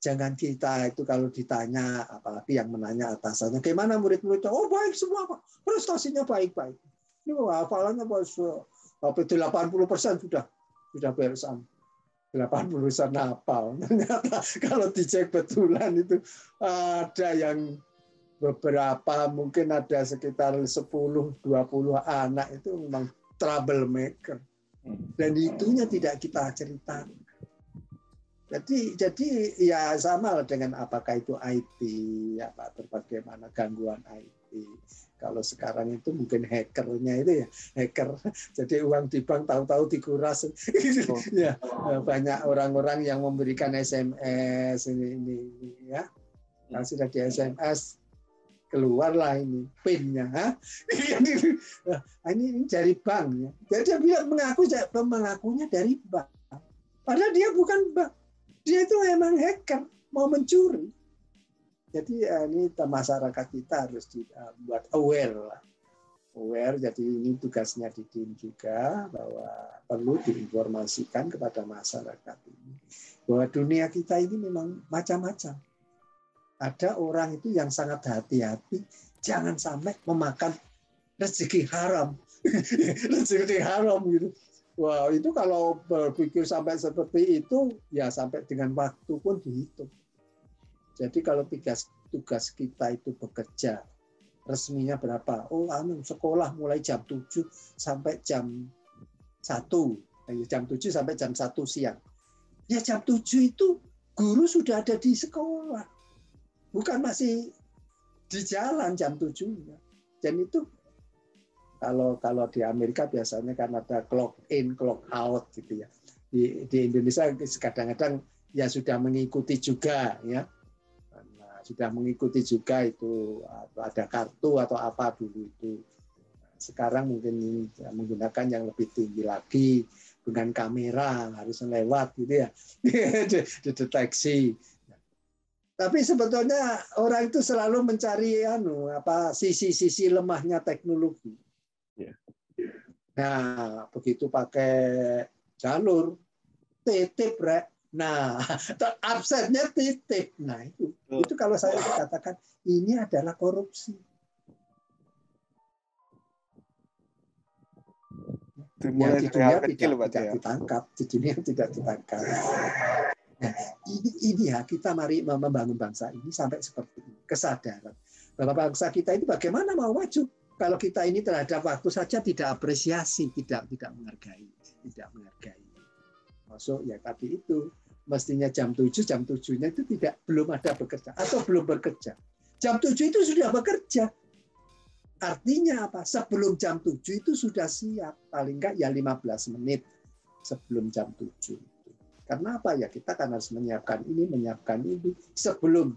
Jangan kita itu kalau ditanya, apalagi yang menanya atasannya, gimana murid-muridnya? Oh baik semua Pak, prestasinya baik-baik. Ini hafalannya sampai 80% sudah beresan. 80% hafal. Ternyata kalau dicek betulan itu ada yang beberapa, mungkin ada sekitar 10-20 anak itu memang troublemaker, dan itunya tidak kita ceritakan. Jadi ya sama dengan apakah itu IT, bagaimana gangguan IT. Kalau sekarang itu mungkin hackernya itu ya hacker. Jadi uang di bank tahu-tahu dikuras. Ya, banyak orang-orang yang memberikan SMS ini ya. Kalau sudah di SMS keluarlah ini PIN-nya. Ini dari bank ya. Jadi dia bilang mengakunya dari bank. Padahal dia bukan bank. Dia itu memang hacker, mau mencuri. Jadi ini masyarakat kita harus dibuat aware. Jadi ini tugasnya di DIN juga, bahwa perlu diinformasikan kepada masyarakat ini bahwa dunia kita ini memang macam-macam. Ada orang itu yang sangat hati-hati, jangan sampai memakan rezeki haram. Rezeki haram gitu. Wah, itu kalau berpikir sampai seperti itu, ya sampai dengan waktu pun dihitung. Jadi kalau tugas kita itu bekerja, resminya berapa? Oh, sekolah mulai jam 7 sampai jam 1. Jam 7 sampai jam 1 siang. Ya jam 7 itu guru sudah ada di sekolah. Bukan masih di jalan jam 7-nya. Dan itu kalau di Amerika biasanya kan ada clock in, clock out gitu ya. Di Indonesia kadang-kadang ya sudah mengikuti juga ya. Nah, sudah mengikuti juga itu ada kartu atau apa dulu itu. Sekarang mungkin menggunakan yang lebih tinggi lagi dengan kamera harus lewat gitu ya. Dideteksi. Tapi sebetulnya orang itu selalu mencari sisi-sisi lemahnya teknologi. Nah, begitu pakai jalur titip, nah absennya titip. Nah itu kalau saya katakan ini adalah korupsi. Ya, di dunia tidak ditangkap, di dunia tidak ditangkap. Nah, ini ya kita mari membangun bangsa ini sampai seperti ini, kesadaran bahwa bangsa kita ini bagaimana mau maju kalau kita ini terhadap waktu saja tidak apresiasi, tidak menghargai. termasuk ya tadi itu mestinya jam 7-nya itu belum ada bekerja atau belum bekerja. Jam 7 itu sudah bekerja. Artinya apa? Sebelum jam 7 itu sudah siap. Paling enggak ya 15 menit sebelum jam 7. Karena apa ya? Kita kan harus menyiapkan ini sebelum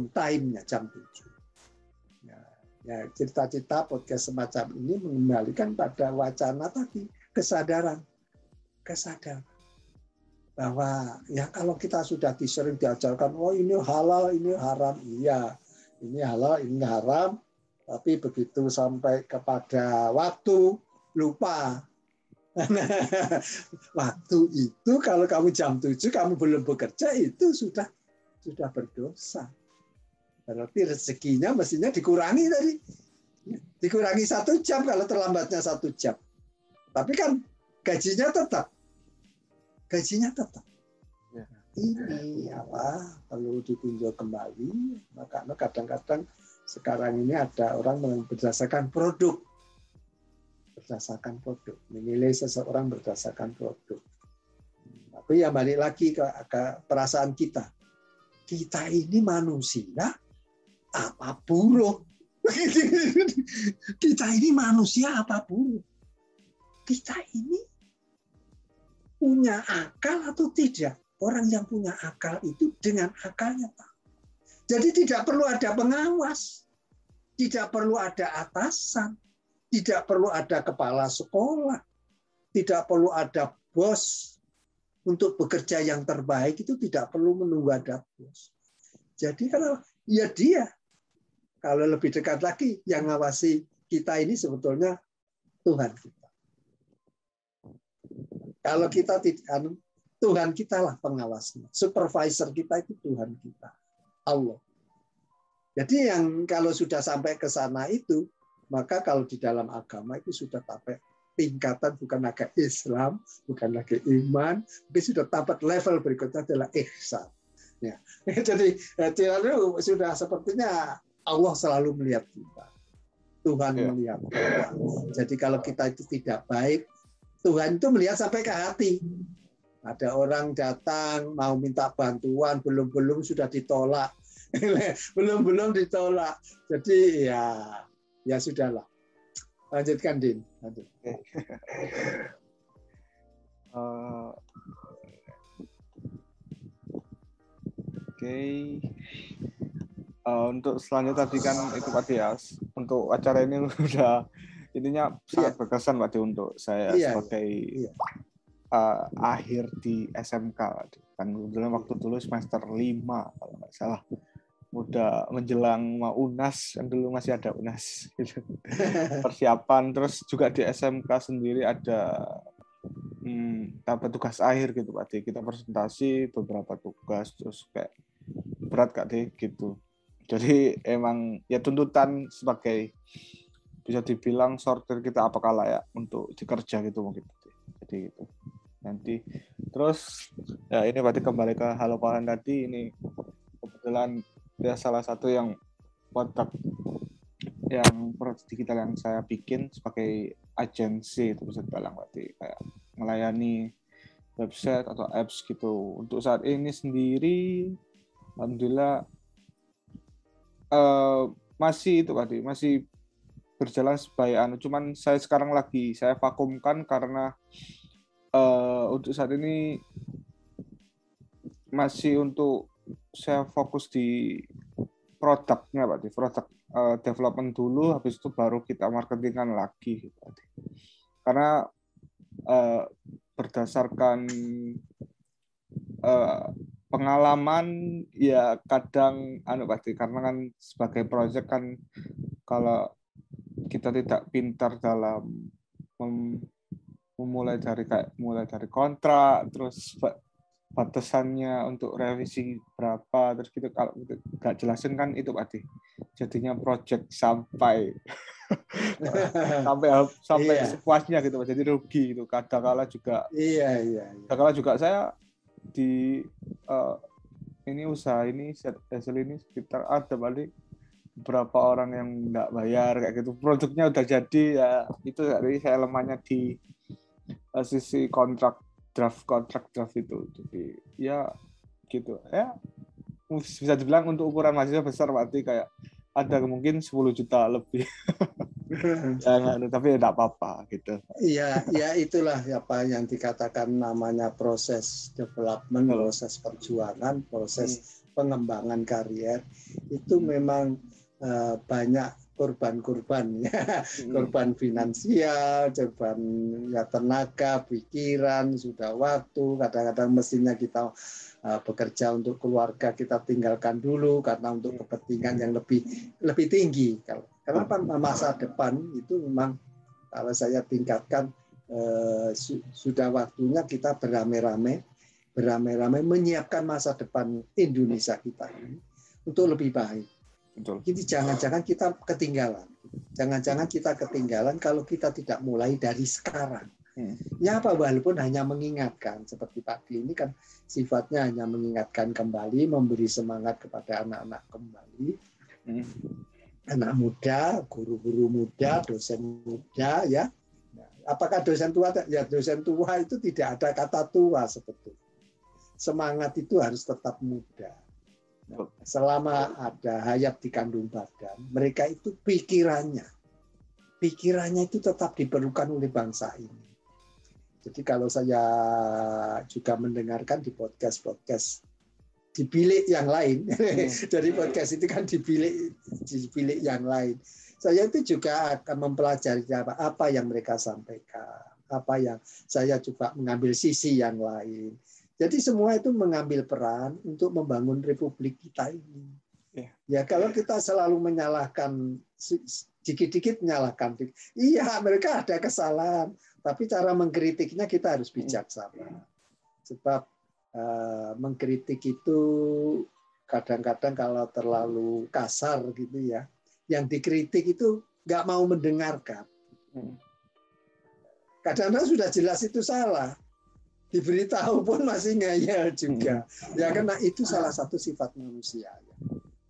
time-nya jam 7. Ya, cerita-cerita podcast semacam ini mengembalikan pada wacana tadi, kesadaran bahwa ya kalau kita sudah sering diajarkan, oh ini halal, ini haram, iya, ini halal, ini haram, tapi begitu sampai kepada waktu lupa. Waktu itu kalau kamu jam 7 kamu belum bekerja itu sudah berdosa. Berarti rezekinya mestinya dikurangi tadi. Dikurangi 1 jam kalau terlambatnya 1 jam. Tapi kan gajinya tetap. Ya. Ini apa perlu ditinjau kembali. Makanya kadang-kadang sekarang ini ada orang berdasarkan produk. Menilai seseorang berdasarkan produk. Tapi ya balik lagi ke perasaan kita. Kita ini manusia apa buruh? Kita ini manusia apa buruh? Kita ini punya akal atau tidak? Orang yang punya akal itu dengan akalnya tahu. Jadi tidak perlu ada pengawas, tidak perlu ada atasan, tidak perlu ada kepala sekolah, tidak perlu ada bos untuk bekerja yang terbaik, itu tidak perlu menunggu ada bos. Jadi kalau ya dia, kalau lebih dekat lagi yang ngawasi kita ini sebetulnya Tuhan kita. Kalau kita tidak, Tuhan kita lah pengawasnya. Supervisor kita itu Tuhan kita, Allah. Jadi yang kalau sudah sampai ke sana itu, maka kalau di dalam agama itu sudah sampai tingkatan bukan lagi Islam, bukan lagi iman, tapi sudah dapat level berikutnya adalah ihsan. Ya. Jadi sudah sepertinya Allah selalu melihat kita. Tuhan melihat kita. Jadi kalau kita itu tidak baik, Tuhan itu melihat sampai ke hati. Ada orang datang mau minta bantuan, belum sudah ditolak. belum ditolak. Jadi ya sudahlah. Lanjutkan, Din. Lanjut. Oke. Untuk selanjutnya tadi kan itu Pak Dias. Untuk acara ini udah intinya sangat berkesan Pak Dias untuk saya sebagai akhir di SMK. Kan dalam waktu dulu semester 5 kalau nggak salah. Udah menjelang mau UNAS, kan dulu masih ada UNAS. Gitu. Persiapan, terus juga di SMK sendiri ada tugas akhir gitu Pak D. Kita presentasi beberapa tugas, terus kayak berat Kak D gitu. Jadi emang ya tuntutan sebagai bisa dibilang sortir kita apakah layak untuk dikerja gitu mungkin. Jadi itu nanti terus ya ini berarti kembali ke Halo Pahan tadi, ini kebetulan dia salah satu yang produk yang produk digital yang saya bikin sebagai agensi itu bisa dibilang berarti kayak melayani website atau apps gitu. Untuk saat ini sendiri alhamdulillah masih itu tadi masih berjalan sebaik cuman saya sekarang lagi saya vakumkan karena untuk saat ini masih untuk saya fokus di produknya Pak, di produk development dulu, habis itu baru kita marketingkan lagi gitu. Karena berdasarkan pengalaman ya kadang Pak, karena kan sebagai project kan kalau kita tidak pintar dalam mulai dari kontrak, terus batasannya untuk revisi berapa, terus gitu kalau nggak jelasin kan itu Pak, jadinya project sampai sepuasnya gitu Pak, jadi rugi gitu. Kadang-kala juga saya di ini usaha ini hasil ini sekitar ada balik beberapa orang yang nggak bayar kayak gitu, produknya udah jadi ya itu dari saya lemahnya di sisi kontrak draft itu. Jadi ya gitu ya, bisa dibilang untuk ukuran mahasiswa besar berarti kayak ada mungkin 10 juta lebih. Jangan, tapi tidak apa-apa gitu. Iya, ya itulah apa yang dikatakan namanya proses development, proses perjuangan, proses pengembangan karier. Itu memang banyak korban-korban ya, korban finansial, korban ya tenaga, pikiran, sudah waktu. Kadang-kadang mestinya kita bekerja untuk keluarga kita tinggalkan dulu karena untuk kepentingan yang lebih tinggi. Kenapa masa depan itu memang kalau saya tingkatkan sudah waktunya kita beramai-ramai menyiapkan masa depan Indonesia kita ini untuk lebih baik. Betul. Jadi jangan-jangan kita ketinggalan. Jangan-jangan kita ketinggalan kalau kita tidak mulai dari sekarang. Ya apa, walaupun hanya mengingatkan, seperti Pak Dli ini kan sifatnya hanya mengingatkan kembali, memberi semangat kepada anak-anak kembali. Anak muda, guru-guru muda, dosen muda, ya. Apakah dosen tua? Ya, dosen tua itu tidak ada kata tua sebetulnya. Semangat itu harus tetap muda. Nah, selama ada hayat di kandung badan, mereka itu pikirannya itu tetap diperlukan oleh bangsa ini. Jadi kalau saya juga mendengarkan di podcast di bilik yang lain, dari podcast itu kan di bilik yang lain, saya itu juga akan mempelajari apa yang mereka sampaikan, apa yang saya juga mengambil sisi yang lain. Jadi semua itu mengambil peran untuk membangun republik kita ini. Ya kalau kita selalu menyalahkan, dikit-dikit menyalahkan, iya mereka ada kesalahan, tapi cara mengkritiknya kita harus bijaksana. Sebab mengkritik itu kadang-kadang kalau terlalu kasar gitu ya, yang dikritik itu nggak mau mendengarkan. Kadang-kadang sudah jelas itu salah, diberitahu pun masih ngeyel juga. Ya karena itu salah satu sifat manusia. Ya.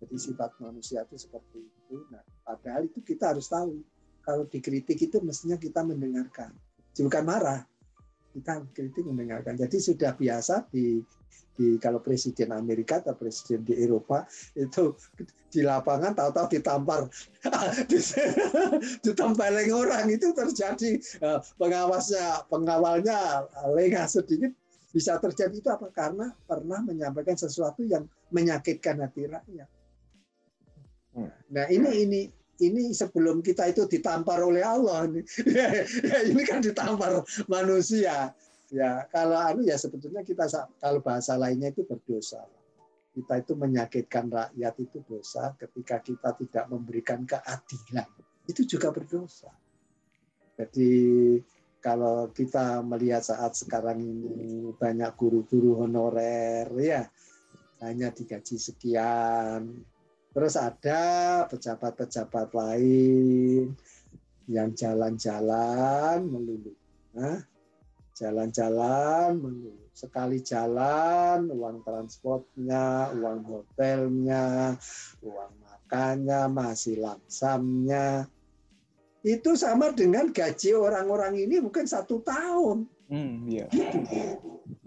Jadi sifat manusia itu seperti itu. Nah, padahal itu kita harus tahu kalau dikritik itu mestinya kita mendengarkan, bukan marah. Kita kritik mendengarkan. Jadi sudah biasa di kalau presiden Amerika atau presiden di Eropa itu di lapangan tahu-tahu ditampar, ditempeleng orang, itu terjadi. Pengawalnya lengah sedikit, bisa terjadi. Itu apa? Karena pernah menyampaikan sesuatu yang menyakitkan hati rakyat. Nah ini sebelum kita itu ditampar oleh Allah, ini kan ditampar manusia. Ya kalau ya sebetulnya kita kalau bahasa lainnya itu berdosa. Kita itu menyakitkan rakyat itu dosa. Ketika kita tidak memberikan keadilan, itu juga berdosa. Jadi kalau kita melihat saat sekarang ini banyak guru-guru honorer ya hanya digaji sekian. Terus ada pejabat-pejabat lain yang jalan-jalan melulu. Jalan-jalan melulu. Sekali jalan, uang transportnya, uang hotelnya, uang makannya, masih lamsamnya. Itu sama dengan gaji orang-orang ini mungkin 1 tahun. Yeah. Gitu.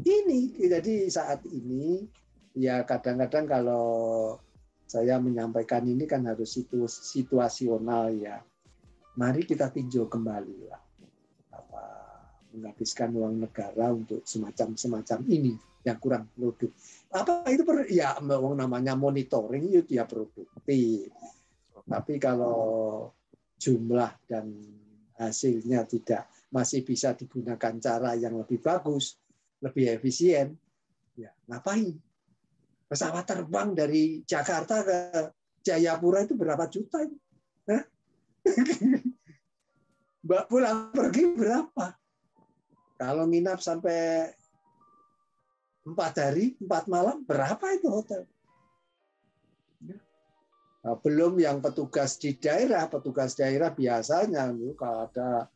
Ini, jadi saat ini, ya kadang-kadang kalau saya menyampaikan ini kan harus situasional ya. Mari kita tinjau kembali lah. Menghabiskan uang negara untuk semacam ini yang kurang produktif. Apa itu ya namanya monitoring itu dia produktif. Tapi kalau jumlah dan hasilnya masih bisa digunakan cara yang lebih bagus, lebih efisien, ya ngapain? Pesawat terbang dari Jakarta ke Jayapura itu berapa juta? Mbak pulang pergi berapa? Kalau nginap sampai 4 hari, 4 malam, berapa itu hotel? Nah, belum yang petugas daerah biasanya kalau ada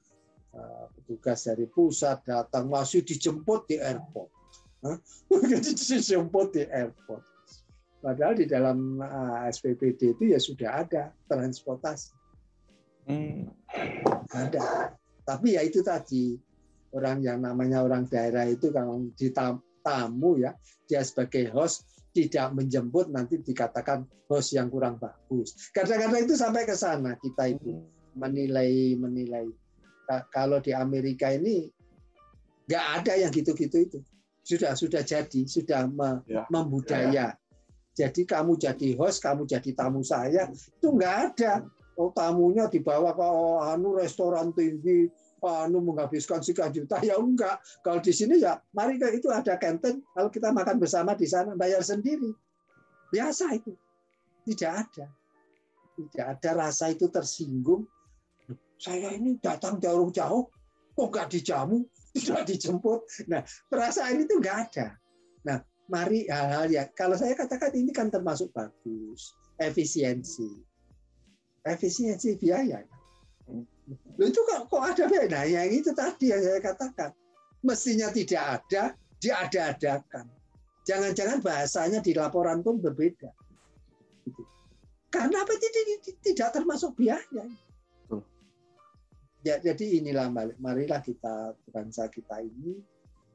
petugas dari pusat datang masih dijemput di airport. Dijemput di airport. Padahal di dalam SPPD itu ya sudah ada transportasi. Ada. Tapi ya itu tadi, orang yang namanya orang daerah itu kalau di tamu ya, dia sebagai host tidak menjemput, nanti dikatakan host yang kurang bagus. Kadang-kadang itu sampai ke sana kita itu menilai. Kalau di Amerika ini nggak ada yang gitu-gitu itu. Sudah jadi, sudah membudaya. Jadi kamu jadi host, kamu jadi tamu saya, itu nggak ada. Oh, tamunya dibawa ke restoran tinggi, menghabiskan sekian juta, ya enggak. Kalau di sini ya, mari itu ada kantin, kalau kita makan bersama di sana, bayar sendiri. Biasa itu. Tidak ada rasa itu tersinggung. Saya ini datang jauh-jauh, kok nggak dijamu, tidak dijemput. Nah, perasaan itu nggak ada. Nah, mari hal-hal ya. Kalau saya katakan ini kan termasuk bagus, efisiensi biaya. Loh, itu kok ada biaya? Nah, yang itu tadi yang saya katakan. Mestinya tidak ada, diada-adakan. Jangan-jangan bahasanya di laporan pun berbeda. Karena apa? Tidak termasuk biaya. Ya, jadi inilah, marilah kita, bangsa kita ini,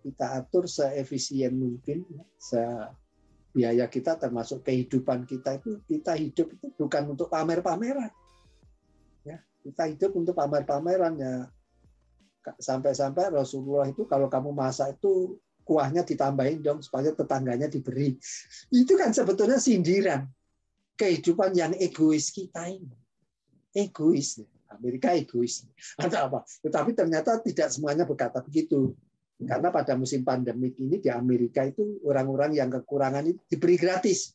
kita atur seefisien mungkin. Biaya kita termasuk kehidupan kita itu, kita hidup itu bukan untuk pamer-pameran. Kita hidup untuk pamer-pameran ya. Sampai-sampai Rasulullah itu kalau kamu masak itu kuahnya ditambahin dong supaya tetangganya diberi. Itu kan sebetulnya sindiran kehidupan yang egois kita ini. Egois. Amerika egois. Atau apa? Tetapi ternyata tidak semuanya berkata begitu. Karena pada musim pandemik ini di Amerika itu orang-orang yang kekurangan itu diberi gratis.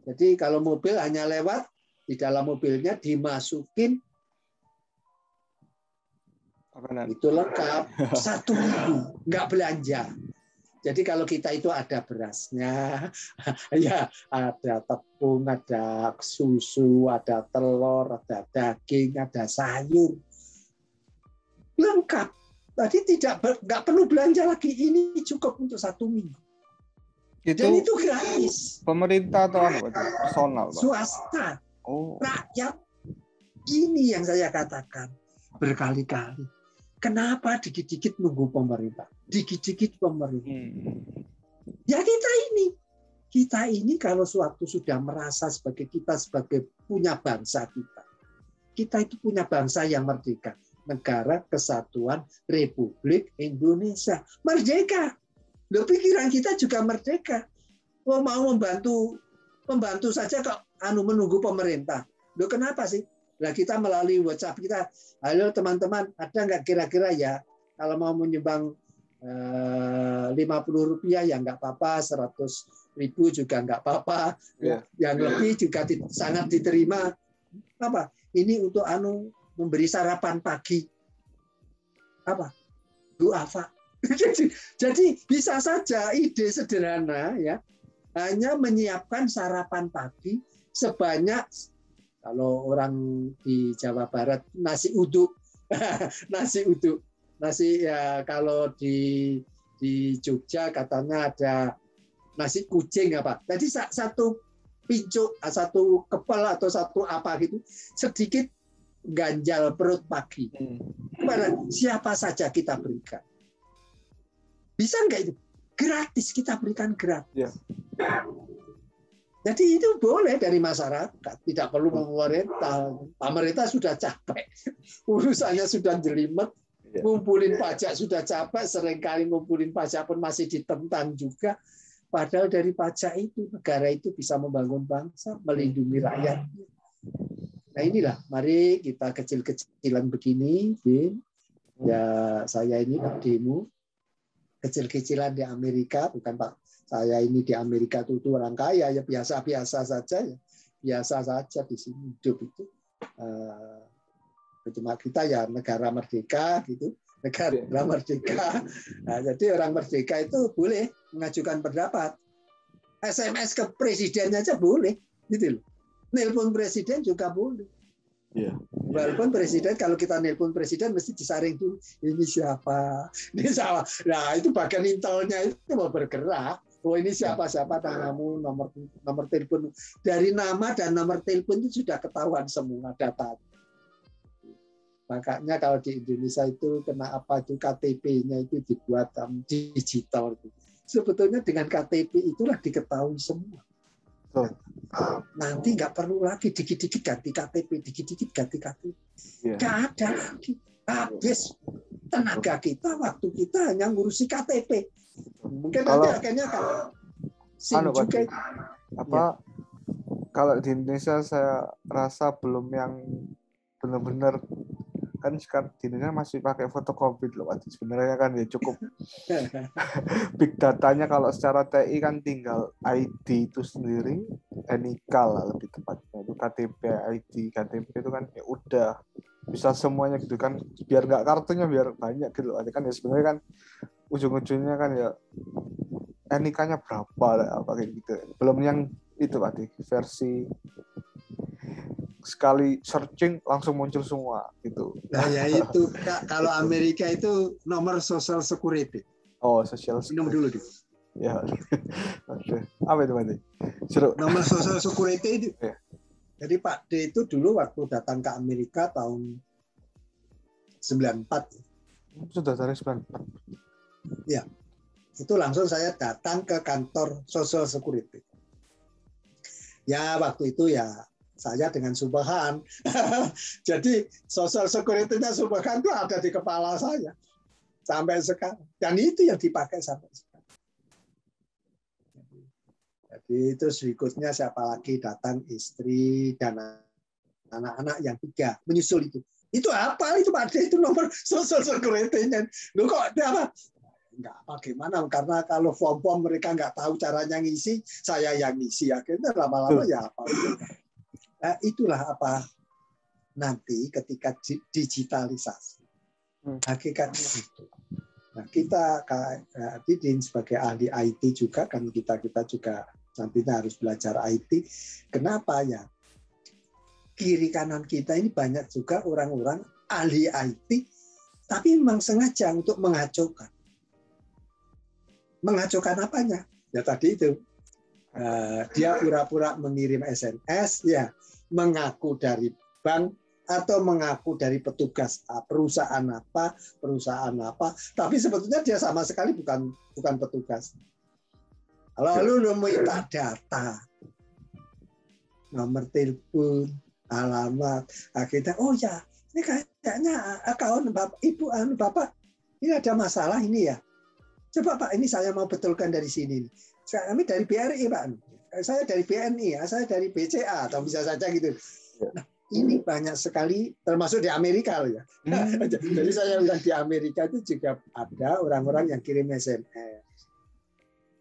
Jadi kalau mobil hanya lewat, di dalam mobilnya dimasukin itu lengkap 1 minggu, nggak belanja. Jadi kalau kita itu ada berasnya, ya ada tepung, ada susu, ada telur, ada daging, ada sayur, lengkap. Tadi nggak perlu belanja lagi, ini cukup untuk 1 minggu. Dan itu gratis. Pemerintah atau apa? Personal, Pak? Swasta. Rakyat. Ini yang saya katakan berkali-kali. Kenapa dikit-dikit nunggu pemerintah? Dikit-dikit pemerintah. Ya kita ini kalau suatu sudah merasa kita sebagai punya bangsa kita itu punya bangsa yang merdeka. Negara Kesatuan Republik Indonesia. Merdeka. Loh, pikiran kita juga merdeka. Mau membantu saja kok menunggu pemerintah. Loh, kenapa sih? Nah, kita melalui WhatsApp kita, halo teman-teman, ada nggak kira-kira ya kalau mau menyumbang 50 rupiah ya nggak apa-apa, 100.000 juga nggak apa-apa, yang lebih juga sangat diterima. Apa? Ini untuk memberi sarapan pagi. Apa? Duafa. Jadi bisa saja ide sederhana ya, hanya menyiapkan sarapan pagi sebanyak, kalau orang di Jawa Barat nasi uduk. Nasi ya, kalau di Jogja katanya ada nasi kucing apa. Jadi satu pincuk, satu kepal atau satu apa gitu, sedikit ganjal perut pagi. Kepada siapa saja kita berikan. Bisa nggak itu? Gratis, kita berikan gratis. Jadi itu boleh dari masyarakat, tidak perlu pemerintah. Pemerintah sudah capek, urusannya sudah jelimet, ngumpulin pajak sudah capek, seringkali ngumpulin pajak pun masih ditentang juga. Padahal dari pajak itu negara itu bisa membangun bangsa, melindungi rakyat. Nah inilah, mari kita kecil-kecilan begini, Bin. Ya saya ini abdimu, kecil-kecilan di Amerika, bukan Pak. Saya ini di Amerika itu orang kaya, ya biasa-biasa saja, ya biasa saja di sini hidup itu. Cuma kita ya negara merdeka gitu, negara merdeka. Nah, jadi orang merdeka itu boleh mengajukan pendapat. SMS ke presiden aja boleh, gitu loh. Nelpon presiden juga boleh. Walaupun presiden, kalau kita nelpon presiden mesti disaring dulu, ini siapa, ini salah. Nah itu bagian intelnya itu mau bergerak. Oh ini siapa namamu, nomor telepon. Dari nama dan nomor telepon itu sudah ketahuan semua data. Makanya kalau di Indonesia itu kenapa itu KTP-nya itu dibuat digital. Sebetulnya dengan KTP itulah diketahui semua. Nanti nggak perlu lagi dikit-dikit ganti KTP, dikit-dikit ganti KTP. Nggak ada lagi. Habis tenaga kita, waktu kita hanya ngurusi KTP. Mungkin nanti akhirnya kan SIM juga. Kalau di Indonesia saya rasa belum yang benar-benar, kan sekarang di Indonesia masih pakai fotokopi loh, sebenarnya kan ya cukup big datanya. Kalau secara TI kan tinggal ID itu sendiri, NIK lah lebih tepatnya, itu KTP, ID, KTP itu kan ya udah bisa semuanya gitu kan, biar nggak kartunya biar banyak gitu kan ya, sebenarnya kan ujung-ujungnya kan ya NIK-nya berapa apa kayak gitu. Belum yang itu Pak, versi sekali searching langsung muncul semua gitu. Nah ya itu kalau Amerika itu nomor social security. Oh, social security. Minum dulu deh. Ya. Apa itu Pak? Nomor social security itu. Ya. Jadi Pak D itu dulu waktu datang ke Amerika tahun 94. Sudah dari 94. Ya. Itu langsung saya datang ke kantor social security. Ya waktu itu ya saya dengan Subhan. Jadi social security-nya Subhan itu ada di kepala saya sampai sekarang. Dan itu yang dipakai sampai sekarang. Jadi itu berikutnya siapa lagi datang, istri dan anak-anak yang 3 menyusul itu. Itu apa itu Pak D, itu nomor social security-nya. Loh kok apa? Enggak apa gimana, karena kalau form-form mereka nggak tahu caranya ngisi, saya yang ngisi. Akhirnya lama-lama ya apa. Nah, itulah apa nanti ketika digitalisasi. Hakikatnya itu. Nah, kita Didin sebagai ahli IT juga, kan kita juga nantinya harus belajar IT. Kenapa ya? Kiri kanan kita ini banyak juga orang-orang ahli IT, tapi memang sengaja untuk mengacaukan. Mengacaukan apanya? Ya tadi itu. Dia pura-pura mengirim SMS, ya mengaku dari bank atau mengaku dari petugas perusahaan apa, tapi sebetulnya dia sama sekali bukan petugas. Lalu meminta data, nomor telepon, alamat, akhirnya oh ya ini kayaknya akun ibu bapak ini ada masalah ini ya. Coba Pak, ini saya mau betulkan dari sini. Kami dari BRI Pak, saya dari BNI, saya dari BCA, atau bisa saja gitu. Nah, ini banyak sekali, termasuk di Amerika loh ya. Jadi saya bilang di Amerika itu juga ada orang-orang yang kirim SMS.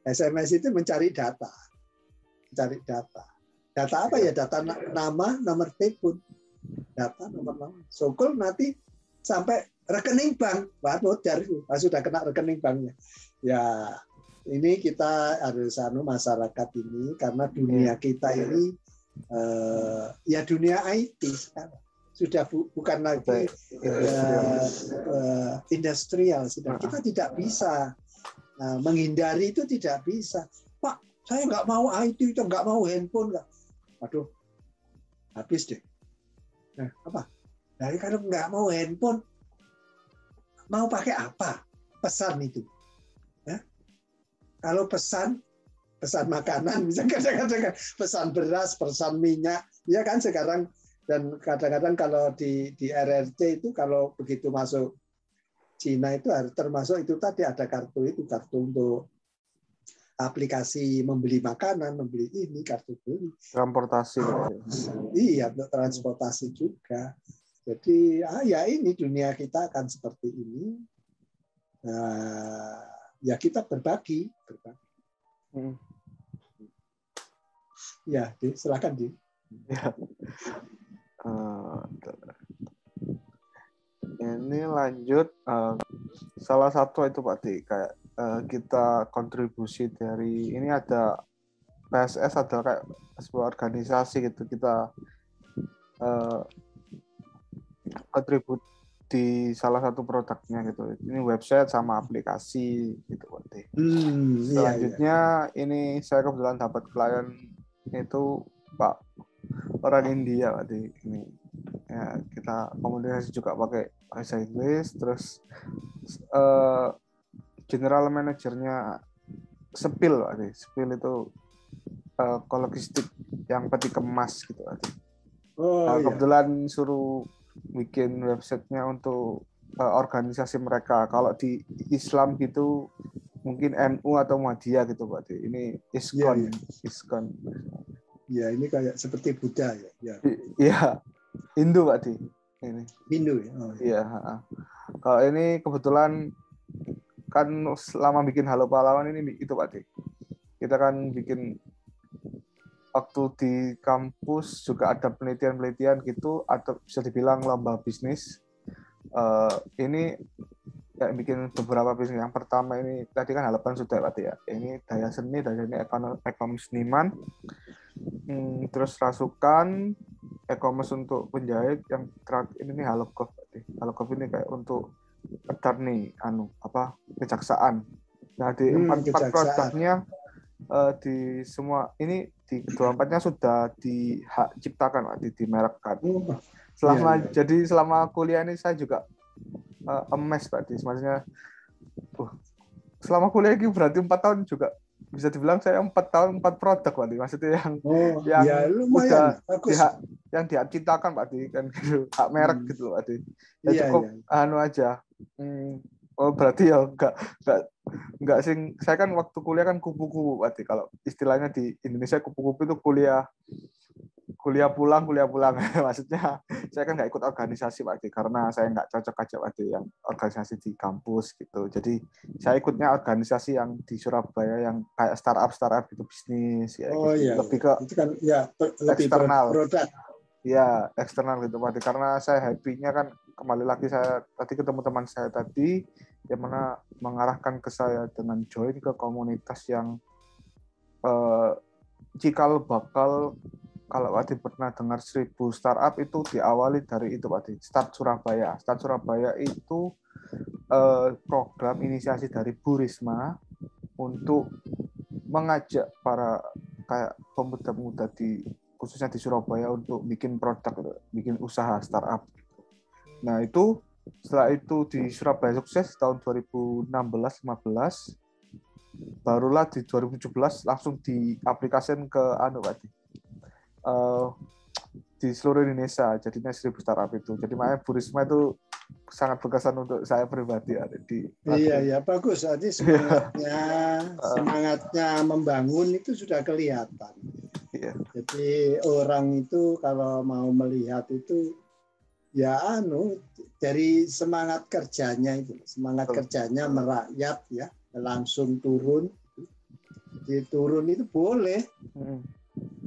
SMS itu mencari data. Mencari data. Data apa ya? Data nama, nomor telepon. Data nomor nama. Sokol nanti sampai rekening bank. Sudah kena rekening banknya. Ya, ini kita harus masyarakat ini, karena dunia kita ini ya dunia IT sekarang sudah bukan lagi industrial. Kita tidak bisa menghindari itu, tidak bisa. Pak, saya nggak mau IT, itu nggak mau handphone, nggak. Aduh, habis deh. Nah, apa? Dari kalau nggak mau handphone, mau pakai apa? Pesan itu. Ya? Kalau pesan makanan, bisa kadang-kadang pesan beras, pesan minyak, ya kan sekarang. Dan kadang-kadang kalau di RRC itu kalau begitu masuk Cina itu harus termasuk itu tadi ada kartu untuk aplikasi membeli makanan, membeli ini, kartu beli. Transportasi. Iya, untuk transportasi juga. Jadi ya ini dunia kita akan seperti ini. Ya kita berbagi. Ya, silakan Di. Ya. Ini lanjut salah satu itu Pak Di, kayak kita kontribusi dari ini, ada PSS, ada kayak sebuah organisasi gitu, kita kontribut di salah satu produknya gitu. Ini website sama aplikasi gitu Pak Di. Selanjutnya ini saya kebetulan dapat klien itu Pak orang India Pak Di. Ini Ya, kita komunikasi juga pakai bahasa Inggris. Terus general manajernya Sepil, Pak. Sepil itu logistik yang peti kemas gitu. Oh iya. Kebetulan suruh bikin websitenya untuk organisasi mereka. Kalau di Islam gitu mungkin NU atau Muhammadiyah gitu, Pak. Ini ISKON. Iya. ISKON. Ya, ini kayak seperti Buddha ya. Ya. Iya, Hindu, Pak. Ini. Hindu ya. Oh, iya. Iya. Kalau ini kebetulan kan selama bikin Halo Pahlawan ini itu, Pak. Kita kan bikin waktu di kampus juga ada penelitian-penelitian gitu, atau bisa dibilang lomba bisnis. Ini ya bikin beberapa bisnis. Yang pertama ini tadi kan halapan sudah, Pak ya. Ini daya seni ekonomi seniman. Terus rasukan, e-commerce untuk penjahit. Yang terakhir ini Halocof. Halocof ini kayak untuk attorney, kejaksaan. Nah di empat produknya di semua ini di kedua empatnya sudah diciptakan, dimerekkan. Jadi selama kuliah ini saya juga emes, Pak. Maksudnya selama kuliah ini berarti 4 tahun juga bisa dibilang saya 4 tahun 4 produk, Pak. Maksudnya yang lumayan, udah yang diciptakan, Pak, kan gitu, hak merek gitu loh, Pak. Ya cukup aja. Berarti ya enggak sing, saya kan waktu kuliah kan kupu-kupu, Pak. Kalau istilahnya di Indonesia kupu-kupu itu kuliah pulang. Maksudnya saya kan nggak ikut organisasi, Pak, karena saya nggak cocok aja, Pak, yang organisasi di kampus gitu. Jadi saya ikutnya organisasi yang di Surabaya yang kayak startup gitu, bisnis ya, gitu. Lebih ke itu kan ya lebih eksternal produk. Ya, eksternal gitu, Pak. Karena saya happy-nya kan kembali lagi saya tadi ketemu teman saya tadi yang mana mengarahkan ke saya dengan join ke komunitas yang cikal bakal, kalau Pak pernah dengar 1000 startup itu diawali dari itu, Pak. Start Surabaya. Start Surabaya itu program inisiasi dari Bu Risma untuk mengajak para kayak pemuda-pemuda khususnya di Surabaya untuk bikin produk, bikin usaha startup. Nah itu setelah itu di Surabaya sukses tahun 2016-15, barulah di 2017 langsung diaplikasikan ke di seluruh Indonesia, jadinya 1000 startup itu. Jadi makanya Bu Risma itu sangat berkesan untuk saya pribadi. Iya, bagus. Jadi semangatnya membangun itu sudah kelihatan. Iya. Jadi orang itu kalau mau melihat itu ya dari semangat kerjanya itu, kerjanya merakyat ya, langsung turun. Jadi turun itu boleh.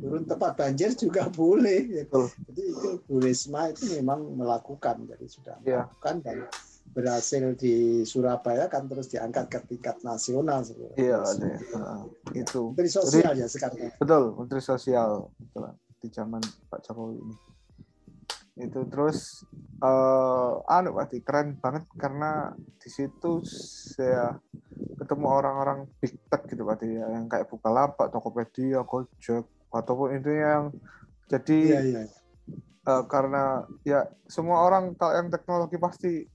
Turun tempat banjir juga boleh. Jadi itu Bu Risma itu memang melakukan, jadi sudah melakukan dan berhasil di Surabaya kan terus diangkat ke tingkat nasional. Iya, itu. Menteri Sosial ya sekarang. Betul, Menteri Sosial di zaman Pak Jokowi ini. Itu terus Pak, keren banget karena di situ saya ketemu orang-orang big tech gitu, Pak, yang kayak Bukalapak, Tokopedia, Gojek, ataupun itu yang jadi karena ya semua orang kalau yang teknologi pasti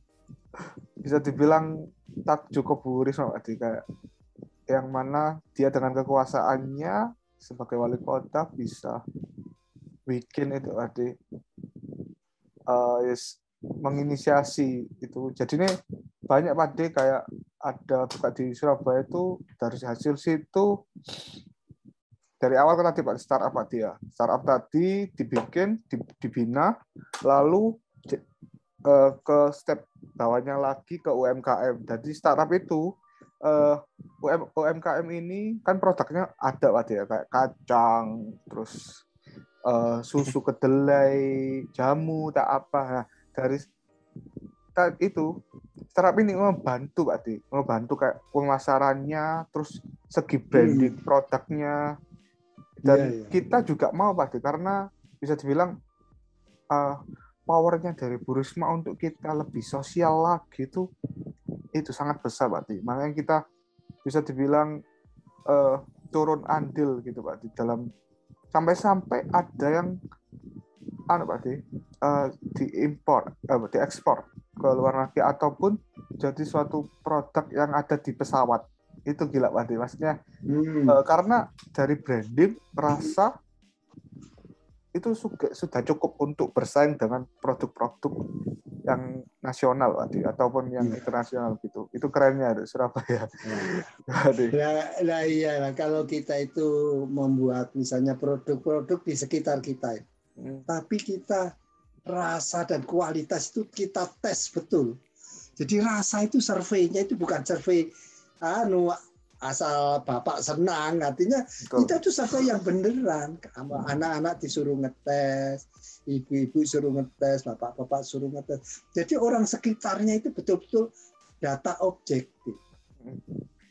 bisa dibilang tak cukup Bu Risma, Pak, kayak yang mana dia dengan kekuasaannya sebagai wali kota bisa bikin itu menginisiasi itu. Jadi ini banyak, Pak, kayak ada buka di Surabaya itu dari hasil situ. Dari awal kan tadi, Pak, startup, Pak, startup tadi dibikin, dibina, lalu ke step bawahnya lagi ke UMKM. Jadi startup itu UMKM ini kan produknya ada, Pak, kayak kacang, terus susu kedelai, jamu, tak apa. Nah, dari itu startup ini membantu, Pak, membantu kayak pemasarannya, terus segi branding produknya. Dan kita juga mau, Pak, karena bisa dibilang powernya dari Bu Risma untuk kita lebih sosial lagi itu sangat besar, Pak. Makanya kita bisa dibilang turun andil gitu, Pak, di dalam sampai ada yang diimpor, diekspor ke luar negeri ataupun jadi suatu produk yang ada di pesawat. Itu gila Pak Adi. Maksudnya karena dari branding rasa itu sudah cukup untuk bersaing dengan produk-produk yang nasional Pak Adi, ataupun yang internasional gitu. Itu kerennya ada Surabaya. Nah iya, kalau kita itu membuat misalnya produk-produk di sekitar kita, tapi kita rasa dan kualitas itu kita tes betul. Jadi rasa itu surveinya itu bukan survei asal bapak senang, artinya kita itu survei yang beneran. Anak-anak disuruh ngetes, ibu-ibu suruh ngetes, bapak-bapak suruh ngetes. Jadi orang sekitarnya itu betul-betul data objektif.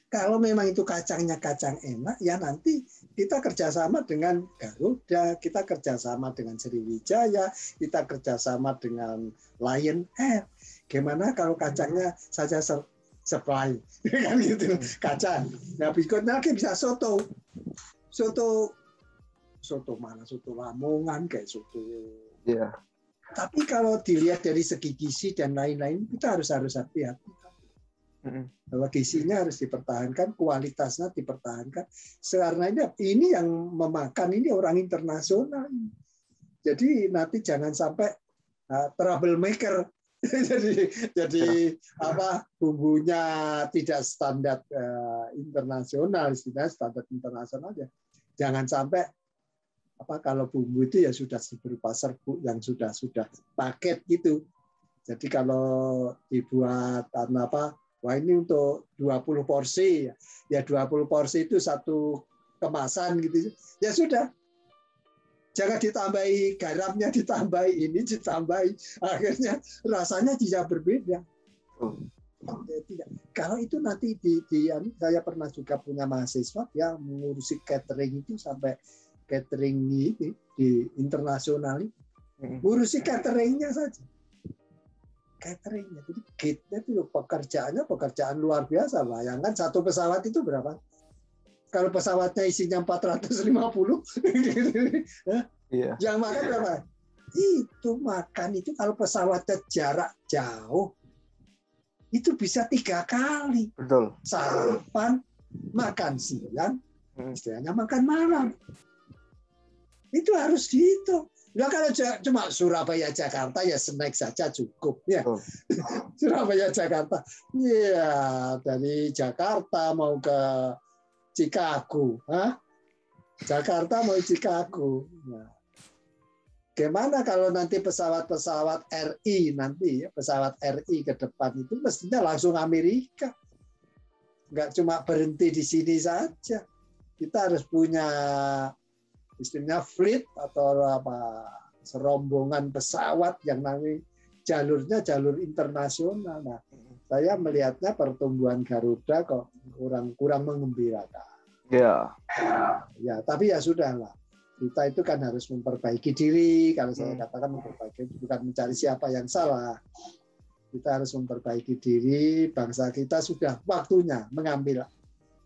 Kalau memang itu kacangnya kacang enak, ya nanti kita kerjasama dengan Garuda, kita kerjasama dengan Sriwijaya, kita kerjasama dengan Lion Air. Gimana kalau kacangnya saja supply, kan gitu, kacang. Nah, berikutnya lagi bisa soto mana? Soto Lamongan kayak soto. Yeah. Tapi kalau dilihat dari segi gizi dan lain-lain, kita harus hati-hati. Bahwa gizinya harus dipertahankan, kualitasnya dipertahankan. Karena ini yang memakan ini orang internasional. Jadi nanti jangan sampai troublemaker. jadi bumbunya tidak standar internasional, istilahnya standar internasional aja. Jangan sampai kalau bumbu itu ya sudah berupa serbuk yang sudah paket gitu. Jadi kalau dibuat wah ini untuk 20 porsi, ya 20 porsi itu satu kemasan gitu. Ya sudah. Jangan ditambahi garamnya, ditambahi ini, ditambahi. Akhirnya rasanya tidak berbeda. Tidak. Kalau itu nanti saya pernah juga punya mahasiswa yang mengurusi catering itu sampai catering ini di internasional. Ngurusi cateringnya saja. Cateringnya. Jadi gate-nya itu pekerjaan luar biasa. Bayangkan satu pesawat itu berapa? Kalau pesawatnya isinya 450, yang makan berapa? Itu makan itu kalau pesawatnya jarak jauh, itu bisa 3 kali. Betul. Sarapan, makan siang, istilahnya makan malam. Itu harus dihitung. Nah, kalau cuma Surabaya Jakarta ya snack saja cukup ya. Surabaya Jakarta, ya dari Jakarta mau ke Chicago, Jakarta mau Chicago. Nah, gimana kalau nanti pesawat-pesawat RI nanti ya, pesawat RI ke depan itu mestinya langsung Amerika, nggak cuma berhenti di sini saja. Kita harus punya istilahnya fleet atau serombongan pesawat yang nanti jalurnya jalur internasional. Nah, saya melihatnya pertumbuhan Garuda kok kurang mengembirakan. Ya. Ya, tapi ya sudahlah. Kita itu kan harus memperbaiki diri. Kalau saya katakan memperbaiki bukan mencari siapa yang salah. Kita harus memperbaiki diri. Bangsa kita sudah waktunya mengambil.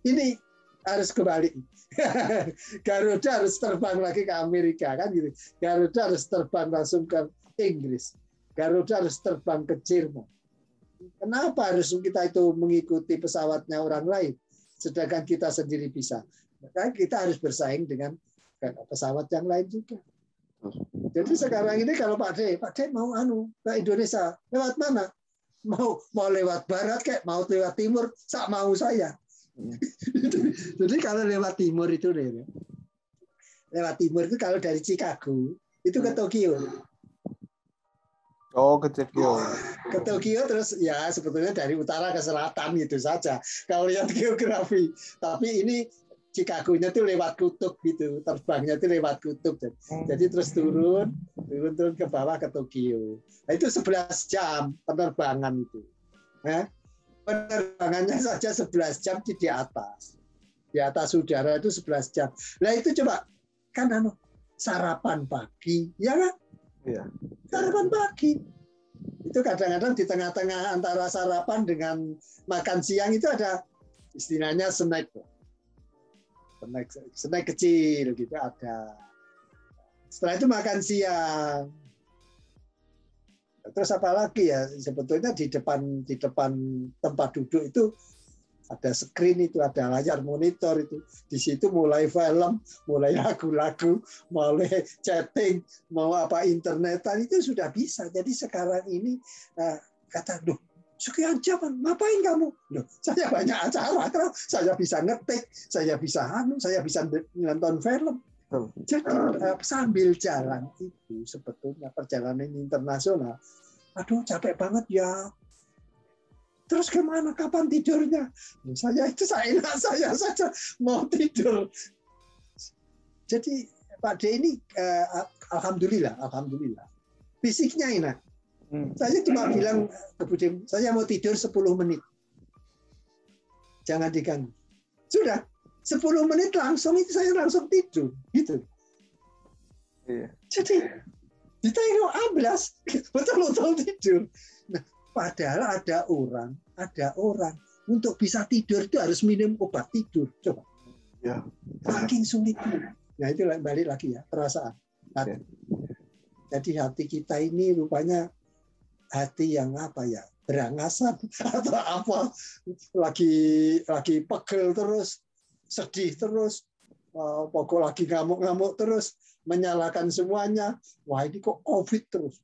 Ini harus kembali. Garuda harus terbang lagi ke Amerika kan gitu. Garuda harus terbang langsung ke Inggris. Garuda harus terbang ke Jerman. Kenapa harus kita itu mengikuti pesawatnya orang lain, sedangkan kita sendiri bisa? Maka kita harus bersaing dengan pesawat yang lain juga. Jadi sekarang ini kalau Pak D mau ke Indonesia, lewat mana? Mau lewat barat kayak mau lewat timur, sak mau saya. Jadi kalau lewat timur itu kalau dari Chicago itu ke Tokyo. Oh, ke Tokyo. Ke Tokyo terus ya sebetulnya dari utara ke selatan gitu saja. Kalau lihat geografi. Tapi ini Chicago-nya tuh lewat kutub gitu. Terbangnya tuh lewat kutub. Jadi terus turun ke bawah ke Tokyo. Nah, itu 11 jam penerbangan itu. Penerbangannya saja 11 jam di atas. Di atas udara itu 11 jam. Nah itu coba kan sarapan pagi, ya kan? Iya. Sarapan pagi. Itu kadang-kadang di tengah-tengah antara sarapan dengan makan siang itu ada istilahnya snack. Snack kecil gitu ada. Setelah itu makan siang. Terus apalagi ya, sebetulnya di depan tempat duduk itu ada screen, itu ada layar monitor, itu di situ mulai film, mulai lagu-lagu, mulai chatting, mau apa internetan itu sudah bisa. Jadi sekarang ini kata, loh, sekian jam ngapain kamu? Loh, saya banyak acara, saya bisa ngetik, saya bisa nonton film. Jadi sambil jalan itu sebetulnya perjalanan internasional, aduh capek banget ya. Terus gimana? Kapan tidurnya? Saya enak saya saja mau tidur. Jadi Pak D ini alhamdulillah fisiknya enak. Saya cuma bilang ke Budi, saya mau tidur 10 menit. Jangan diganggu. Sudah 10 menit saya langsung tidur gitu. Iya. Jadi ditengok ablas, betul-betul tidur. Nah, padahal ada orang untuk bisa tidur itu harus minum obat tidur. Coba. Ya. Saking sulitnya. Nah, itu balik lagi ya, perasaan. Hati. Ya. Jadi hati kita ini rupanya hati yang apa ya? Berangasan atau apa? Lagi pegel terus, sedih terus, pokok lagi ngamuk-ngamuk terus, menyalahkan semuanya. Wah, ini kok COVID terus.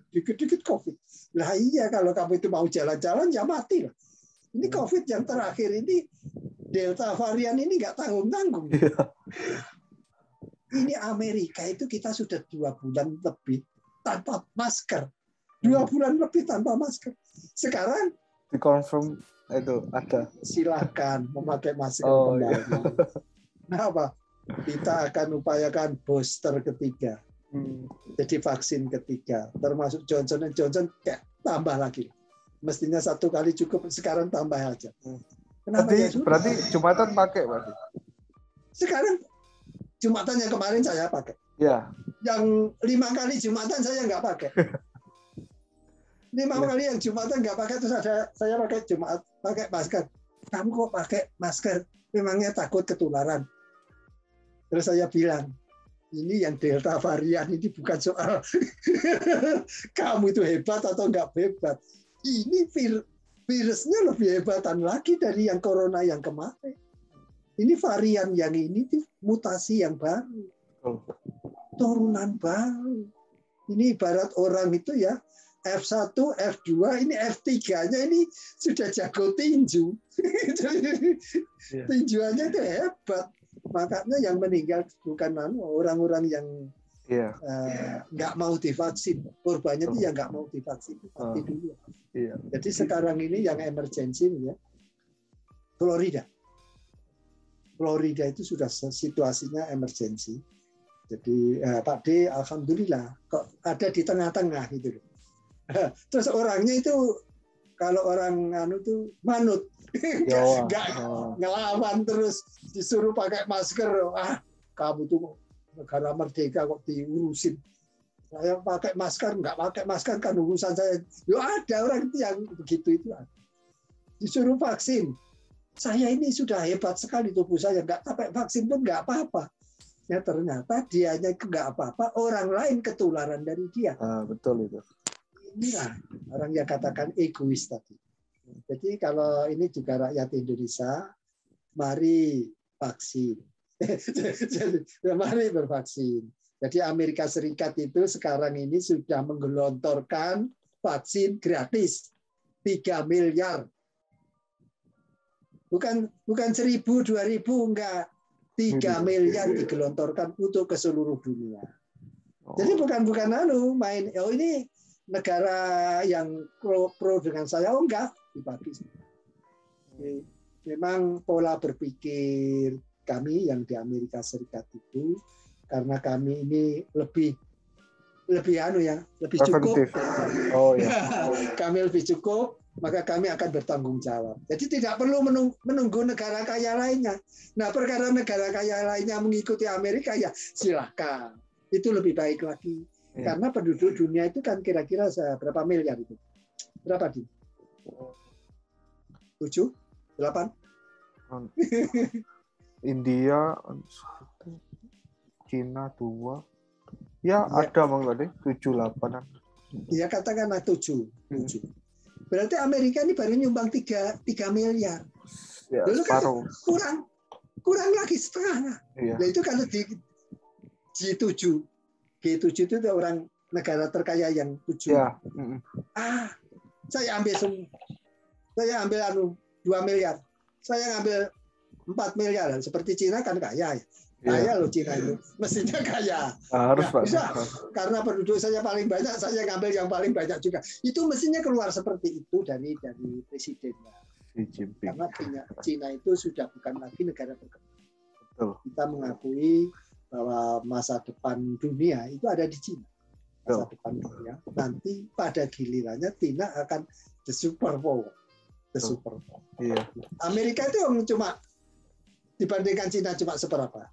Dikit-dikit COVID. Lah iya, kalau kamu itu mau jalan-jalan, ya mati lah. Ini COVID yang terakhir ini, Delta varian ini nggak tanggung-tanggung. Ini Amerika itu kita sudah 2 bulan lebih tanpa masker. 2 bulan lebih tanpa masker. Sekarang dikonfirm itu ada. Silakan memakai masker kembali. Iya. Nah, kita akan upayakan booster ketiga. Jadi vaksin ketiga, termasuk Johnson & Johnson kayak tambah lagi. Mestinya 1 kali cukup, sekarang tambah aja. Kenapa ya? Berarti Jumatan pakai berarti? Sekarang Jumatan yang kemarin saya pakai. Ya. Yang 5 kali Jumatan saya nggak pakai. 5 kali yang Jumatan nggak pakai, terus saya pakai Jumat, pakai masker. Kamu kok pakai masker? Memangnya takut ketularan? Terus saya bilang, ini yang Delta varian ini bukan soal kamu itu hebat atau nggak hebat. Ini virusnya lebih hebatan lagi dari yang corona yang kemarin. Ini varian yang ini mutasi yang baru. Turunan baru. Ini ibarat orang itu ya, F1, F2, ini F3-nya ini sudah jago tinju. Tinjuannya itu hebat. Makanya yang meninggal bukan orang-orang yang nggak mau divaksin. Korbannya itu yang nggak mau divaksin. Mati dulu. Jadi sekarang ini yang emergency ya, Florida itu sudah situasinya emergency. Jadi Pak D, alhamdulillah kok ada di tengah-tengah gitu. Terus orangnya itu kalau orang itu manut, nggak ngelawan, terus disuruh pakai masker. Kamu tuh negara merdeka kok diurusin. Saya pakai masker, nggak pakai masker kan urusan saya. Ada orang itu yang begitu itu. Disuruh vaksin. Saya ini sudah hebat sekali tubuh saya, nggak pakai vaksin pun nggak apa-apa. Ya ternyata dianya nggak apa-apa, orang lain ketularan dari dia. Betul itu. Inilah orang yang katakan egois tadi. Jadi kalau ini juga rakyat Indonesia, mari vaksin. Mari bervaksin. Jadi Amerika Serikat itu sekarang ini sudah menggelontorkan vaksin gratis 3 miliar. Bukan 1.000, 2.000, enggak. 3 miliar digelontorkan untuk ke seluruh dunia. Jadi bukan main. Oh ini negara yang pro dengan saya, enggak dibagi. Memang pola berpikir kami yang di Amerika Serikat itu, karena kami ini lebih cukup. Kami lebih cukup, maka kami akan bertanggung jawab. Jadi tidak perlu menunggu negara kaya lainnya. Nah, perkara negara kaya lainnya mengikuti Amerika, ya silakan. Itu lebih baik lagi. Karena penduduk dunia itu kan kira-kira berapa miliar itu? Berapa, Di? 7? 8? India, Cina 2. Ya, ada Bang tadi 7-8-an. Ya katakanlah 7. Berarti Amerika ini baru nyumbang 3 miliar. Ya, Dulu kan separuh. kurang lagi setengah. Iya. Nah, itu kalau di G7 itu orang negara terkaya yang 7. Ya. Saya ambil 2 miliar. Saya ngambil 4 miliar. Seperti Cina kan kaya ya. Kaya loh Cina itu. Mestinya kaya. Harus, Pak. Bisa. Karena penduduk saya paling banyak, saya ngambil yang paling banyak juga. Itu mestinya keluar seperti itu dari presidennya. Karena Cina itu sudah bukan lagi negara berkembang. Betul. Kita mengakui bahwa masa depan dunia itu ada di Cina. Masa depan dunia. Nanti pada gilirannya Cina akan the superpower. Iya. Amerika itu cuma dibandingkan Cina cuma seberapa?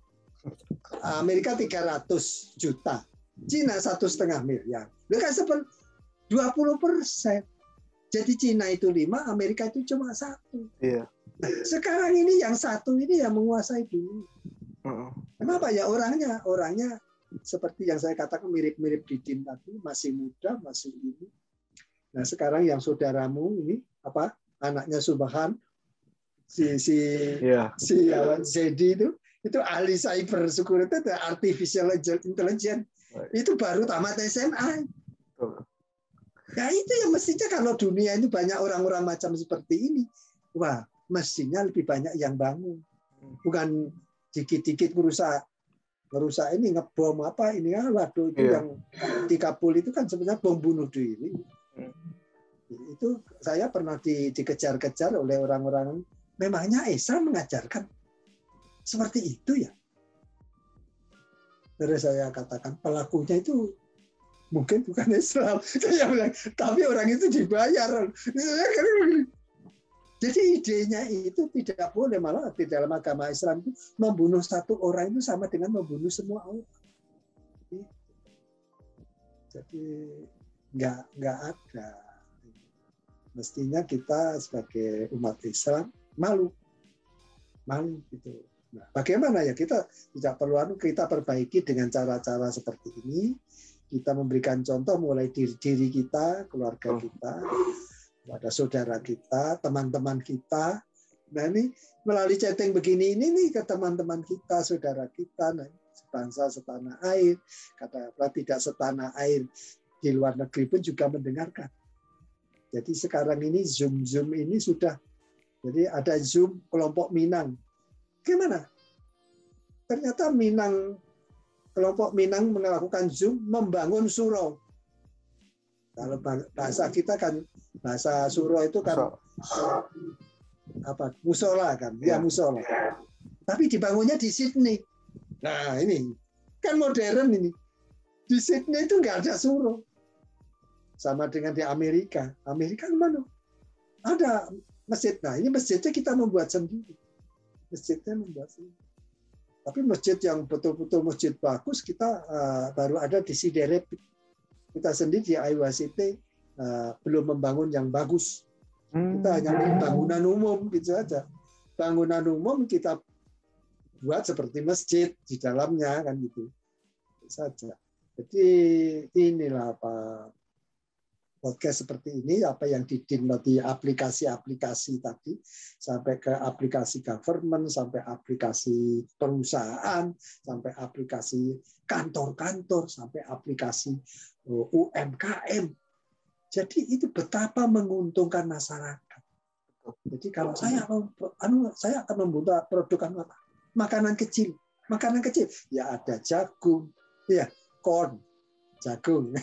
Amerika 300 juta, Cina 1,5 miliar. Itu kan 20%. Jadi Cina itu 5, Amerika itu cuma 1. Iya. Sekarang ini yang 1 ini yang menguasai dunia. Kenapa ya orangnya seperti yang saya katakan mirip-mirip Didin tadi, masih muda, masih ini. Nah sekarang yang saudaramu ini anaknya Subhan si Zedi itu ahli cyber security, artificial intelligence, itu baru tamat SMA. Ya itu yang mestinya kalau dunia ini banyak orang-orang macam seperti ini, wah mestinya lebih banyak yang bangun, bukan dikit-dikit merusak ini ngebom waduh itu yang 30 itu kan sebenarnya bom bunuh diri. Itu saya pernah dikejar-kejar oleh orang-orang. Memangnya Islam mengajarkan seperti itu ya? Terus saya katakan pelakunya itu mungkin bukan Islam. Saya bilang, tapi orang itu dibayar. Jadi idenya itu tidak boleh, malah di dalam agama Islam itu membunuh satu orang itu sama dengan membunuh semua orang. Jadi nggak ada. Mestinya kita sebagai umat Islam malu gitu. Nah, bagaimana ya kita tidak perlu kita perbaiki dengan cara-cara seperti ini. Kita memberikan contoh mulai diri kita, keluarga kita, pada saudara kita, teman-teman kita. Nah ini melalui chatting begini ini nih ke teman-teman kita, saudara kita, nah, sebangsa setanah air, katakanlah tidak setanah air di luar negeri pun juga mendengarkan. Jadi sekarang ini Zoom ini sudah, jadi ada Zoom kelompok Minang. Gimana? Ternyata kelompok Minang melakukan Zoom membangun surau. Kalau bahasa kita kan, bahasa surau itu kan musola kan, ya musola. Tapi dibangunnya di Sydney. Nah ini kan modern ini. Di Sydney itu nggak ada surau. Sama dengan di Amerika. Amerika kemana? Ada masjid. Nah, ini masjidnya kita membuat sendiri. Masjidnya membuat sendiri. Tapi masjid yang betul-betul masjid bagus, kita baru ada di Siderep. Kita sendiri di Iowa City belum membangun yang bagus. Kita hanya bangunan umum, gitu aja. Bangunan umum kita buat seperti masjid di dalamnya, kan gitu. Saja. Jadi inilah podcast seperti ini, apa yang didownload di aplikasi-aplikasi tadi, sampai ke aplikasi government, sampai aplikasi perusahaan, sampai aplikasi kantor-kantor, sampai aplikasi UMKM. Jadi itu betapa menguntungkan masyarakat. Jadi kalau saya akan membuat produk makanan kecil, ya ada jagung, ya corn. Jagung.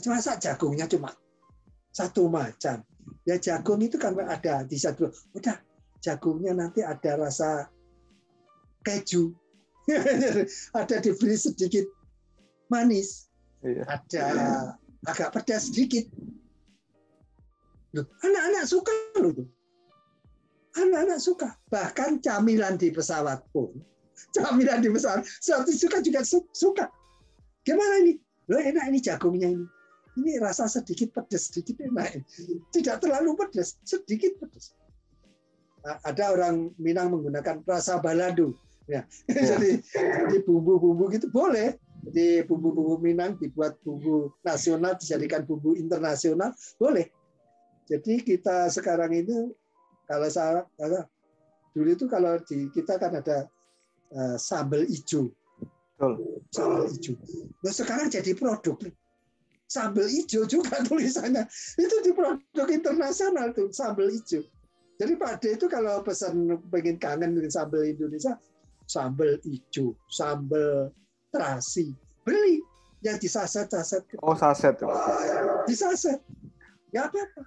Masa jagungnya cuma satu macam. Ya jagung itu kan ada di satu. Udah jagungnya nanti ada rasa keju. Ada diberi sedikit manis. Ada agak pedas sedikit. Loh, anak-anak suka loh. Anak-anak suka. Bahkan camilan di pesawat pun. Camilan di pesawat. Suatu suka juga suka. Gimana ini? Loh enak ini jagungnya ini. Ini rasa sedikit pedas, sedikit enak. Tidak terlalu pedas, sedikit pedas. Nah, ada orang Minang menggunakan rasa balado. Ya. Jadi bumbu-bumbu gitu boleh. Jadi bumbu-bumbu Minang dibuat bumbu nasional, dijadikan bumbu internasional, boleh. Jadi kita sekarang itu, kalau dulu itu kalau di kita kan ada sambal hijau. Sambal hijau. Nah, sekarang jadi produk. Sambal hijau juga tulisannya. Itu di produk internasional tuh, sambal hijau. Jadi Pak D itu kalau pesan pengen kangen dengan sambal Indonesia, sambal hijau, sambal terasi, beli yang di saset-saset. Oh, saset. Di saset. Ya apa-apa.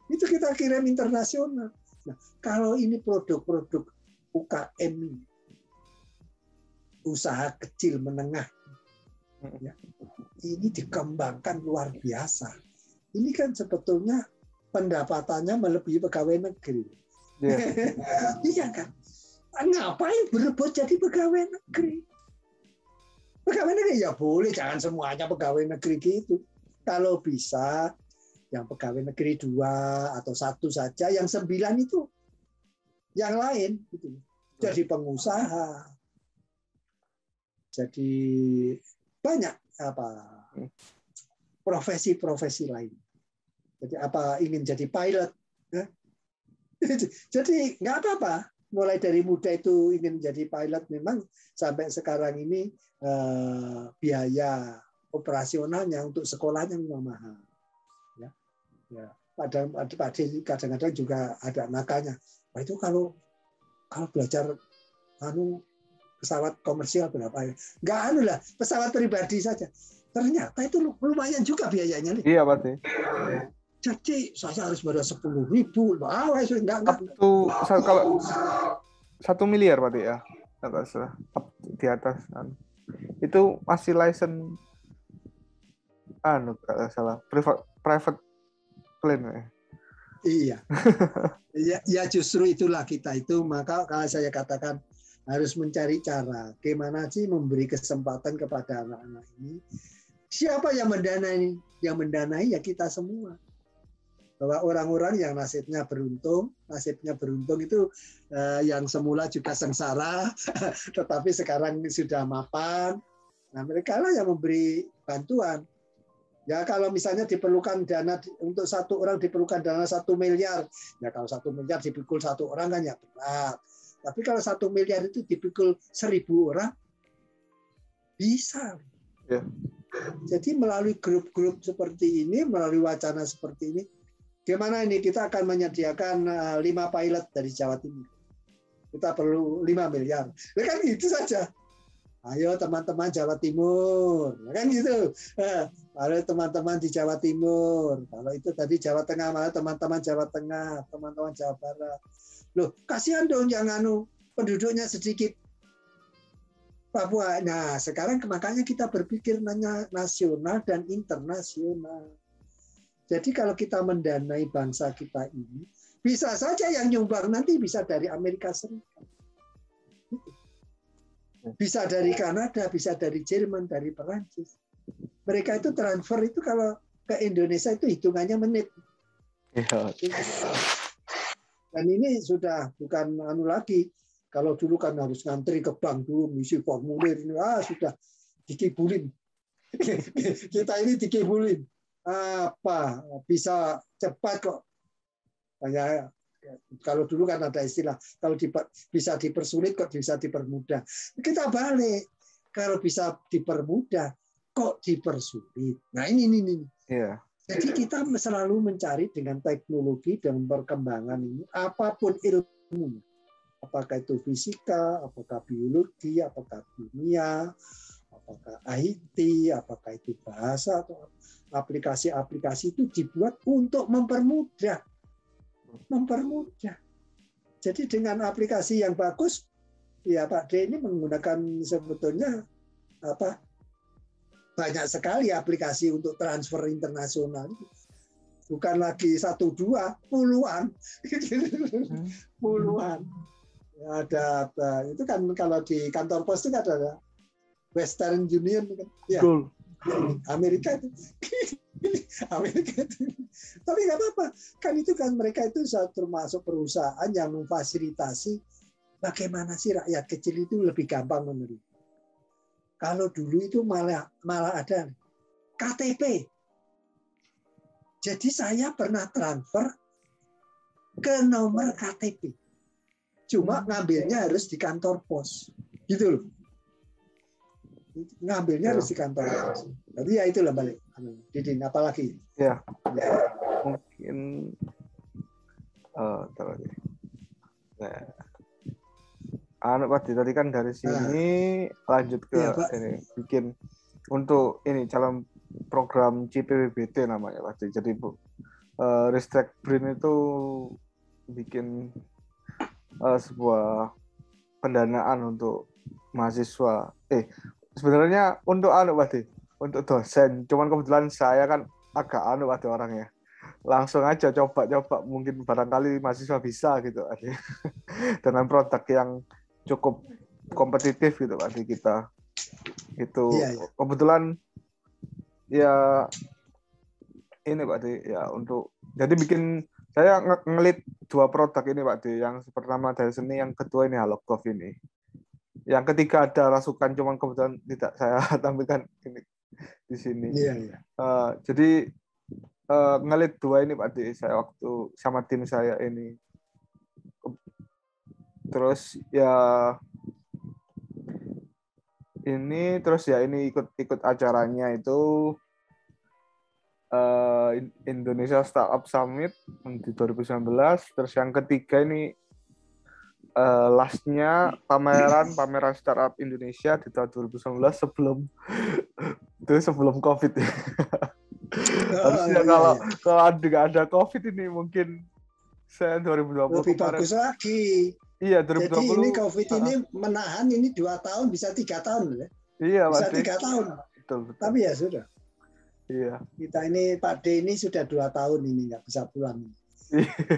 Itu kita kirim internasional. Nah, kalau ini produk-produk UKM, usaha kecil menengah, ya, ini dikembangkan luar biasa. Ini kan sebetulnya pendapatannya melebihi pegawai negeri. Iya kan? Ngapain berebut jadi pegawai negeri? Pegawai negeri ya boleh, jangan semuanya pegawai negeri gitu. Kalau bisa, yang pegawai negeri 2 atau 1 saja, yang 9 itu yang lain gitu. Jadi pengusaha. Jadi banyak profesi-profesi lain. Jadi apa ingin jadi pilot? Jadi nggak apa-apa. Mulai dari muda itu ingin jadi pilot, memang sampai sekarang ini biaya operasionalnya untuk sekolahnya memang mahal. Ya. Kadang-kadang juga ada nakalnya. Nah, itu kalau belajar pesawat komersial berapa ya? Nggak lah, pesawat pribadi saja. Ternyata itu lumayan juga biayanya. Iya, Pak. Jadi saya harus bayar 10.000. Enggak. Kalau 1 miliar, Pak, ya. Di atas. Itu masih license kalau salah private plane ya. Iya. Ya justru itulah kita itu, maka kalau saya katakan harus mencari cara gimana sih memberi kesempatan kepada anak-anak ini. Siapa yang mendanai? Yang mendanai ya kita semua. Bahwa orang-orang yang nasibnya beruntung itu yang semula juga sengsara, tetapi sekarang sudah mapan. Nah, mereka lah yang memberi bantuan. Ya kalau misalnya diperlukan dana untuk 1 orang diperlukan dana 1 miliar, ya kalau 1 miliar dipikul 1 orang kan ya berat. Tapi kalau 1 miliar itu dipikul 1.000 orang, bisa. Ya. Jadi melalui grup-grup seperti ini, melalui wacana seperti ini, gimana ini kita akan menyediakan 5 pilot dari Jawa Timur. Kita perlu 5 miliar. Ya kan gitu saja. Ayo teman-teman Jawa Timur, kan gitu. Ayo teman-teman di Jawa Timur. Kalau itu tadi Jawa Tengah, malah teman-teman Jawa Tengah, teman-teman Jawa Barat. Loh, kasihan dong yang penduduknya sedikit. Papua. Nah, sekarang makanya kita berpikir nasional dan internasional. Jadi kalau kita mendanai bangsa kita ini, bisa saja yang nyumbang nanti bisa dari Amerika Serikat. Bisa dari Kanada, bisa dari Jerman, dari Perancis. Mereka itu transfer itu kalau ke Indonesia itu hitungannya menit. Ya. Dan ini sudah bukan lagi. Kalau dulu kan harus ngantri ke bank dulu, ngisi formulir ini, sudah dikibulin. Kita ini dikibulin. Apa bisa cepat kok? Kayak kalau dulu kan ada istilah, kalau bisa dipersulit kok bisa dipermudah. Kita balik, kalau bisa dipermudah kok dipersulit. Nah ini. Yeah. Jadi kita selalu mencari dengan teknologi dan perkembangan ini, apapun ilmunya. Apakah itu fisika, apakah biologi, apakah kimia, apakah IT, apakah itu bahasa, atau aplikasi-aplikasi itu dibuat untuk mempermudah. Jadi dengan aplikasi yang bagus, ya Pak D ini menggunakan sebetulnya banyak sekali aplikasi untuk transfer internasional. Bukan lagi 1, 2, puluhan. Puluhan. Ada itu kan kalau di kantor pos itu ada Western Union kan. Ya. Amerika itu. Amerika itu. Tapi nggak apa-apa. Kan itu kan mereka itu termasuk perusahaan yang memfasilitasi bagaimana sih rakyat kecil itu lebih gampang menerima. Kalau dulu itu malah ada KTP. Jadi saya pernah transfer ke nomor KTP. Cuma ngambilnya harus di kantor pos. Gitu loh. Ngambilnya harus di kantor pos. Tapi ya itulah balik. Didin, apalagi? Ya, mungkin terus. Nah, Pak, tadi kan dari sini lanjut ke ini bikin untuk ini calon program CPWBT namanya Pak. Jadi Ristek BRIN itu bikin sebuah pendanaan untuk mahasiswa. Sebenarnya untuk Pak, untuk dosen. Cuman kebetulan saya kan agak Pak orangnya. Langsung aja coba mungkin barangkali mahasiswa bisa gitu dengan produk yang cukup kompetitif gitu Pak kita itu kebetulan ya ini Pak ya untuk jadi bikin saya ngelit 2 produk ini Pak yang pertama dari seni, yang kedua ini Halocof ini, yang ketiga ada rasukan cuman kebetulan tidak saya tampilkan ini di sini. Jadi ngelit 2 ini Pak saya waktu sama tim saya ini. Terus ya ini ikut acaranya itu Indonesia Startup Summit di 2019. Terus yang ketiga ini lastnya pameran startup Indonesia di tahun 2019 sebelum COVID. Harusnya kalau nggak ada COVID ini mungkin saya 2020 lebih kemarin. Bagus lagi. Iya, 2020. Jadi ini COVID ini menahan ini 2 tahun, bisa 3 tahun. Ya? Iya, bisa Pak 3 tahun. Betul. Tapi ya sudah. Iya. Kita ini Pak D ini sudah 2 tahun ini nggak bisa pulang.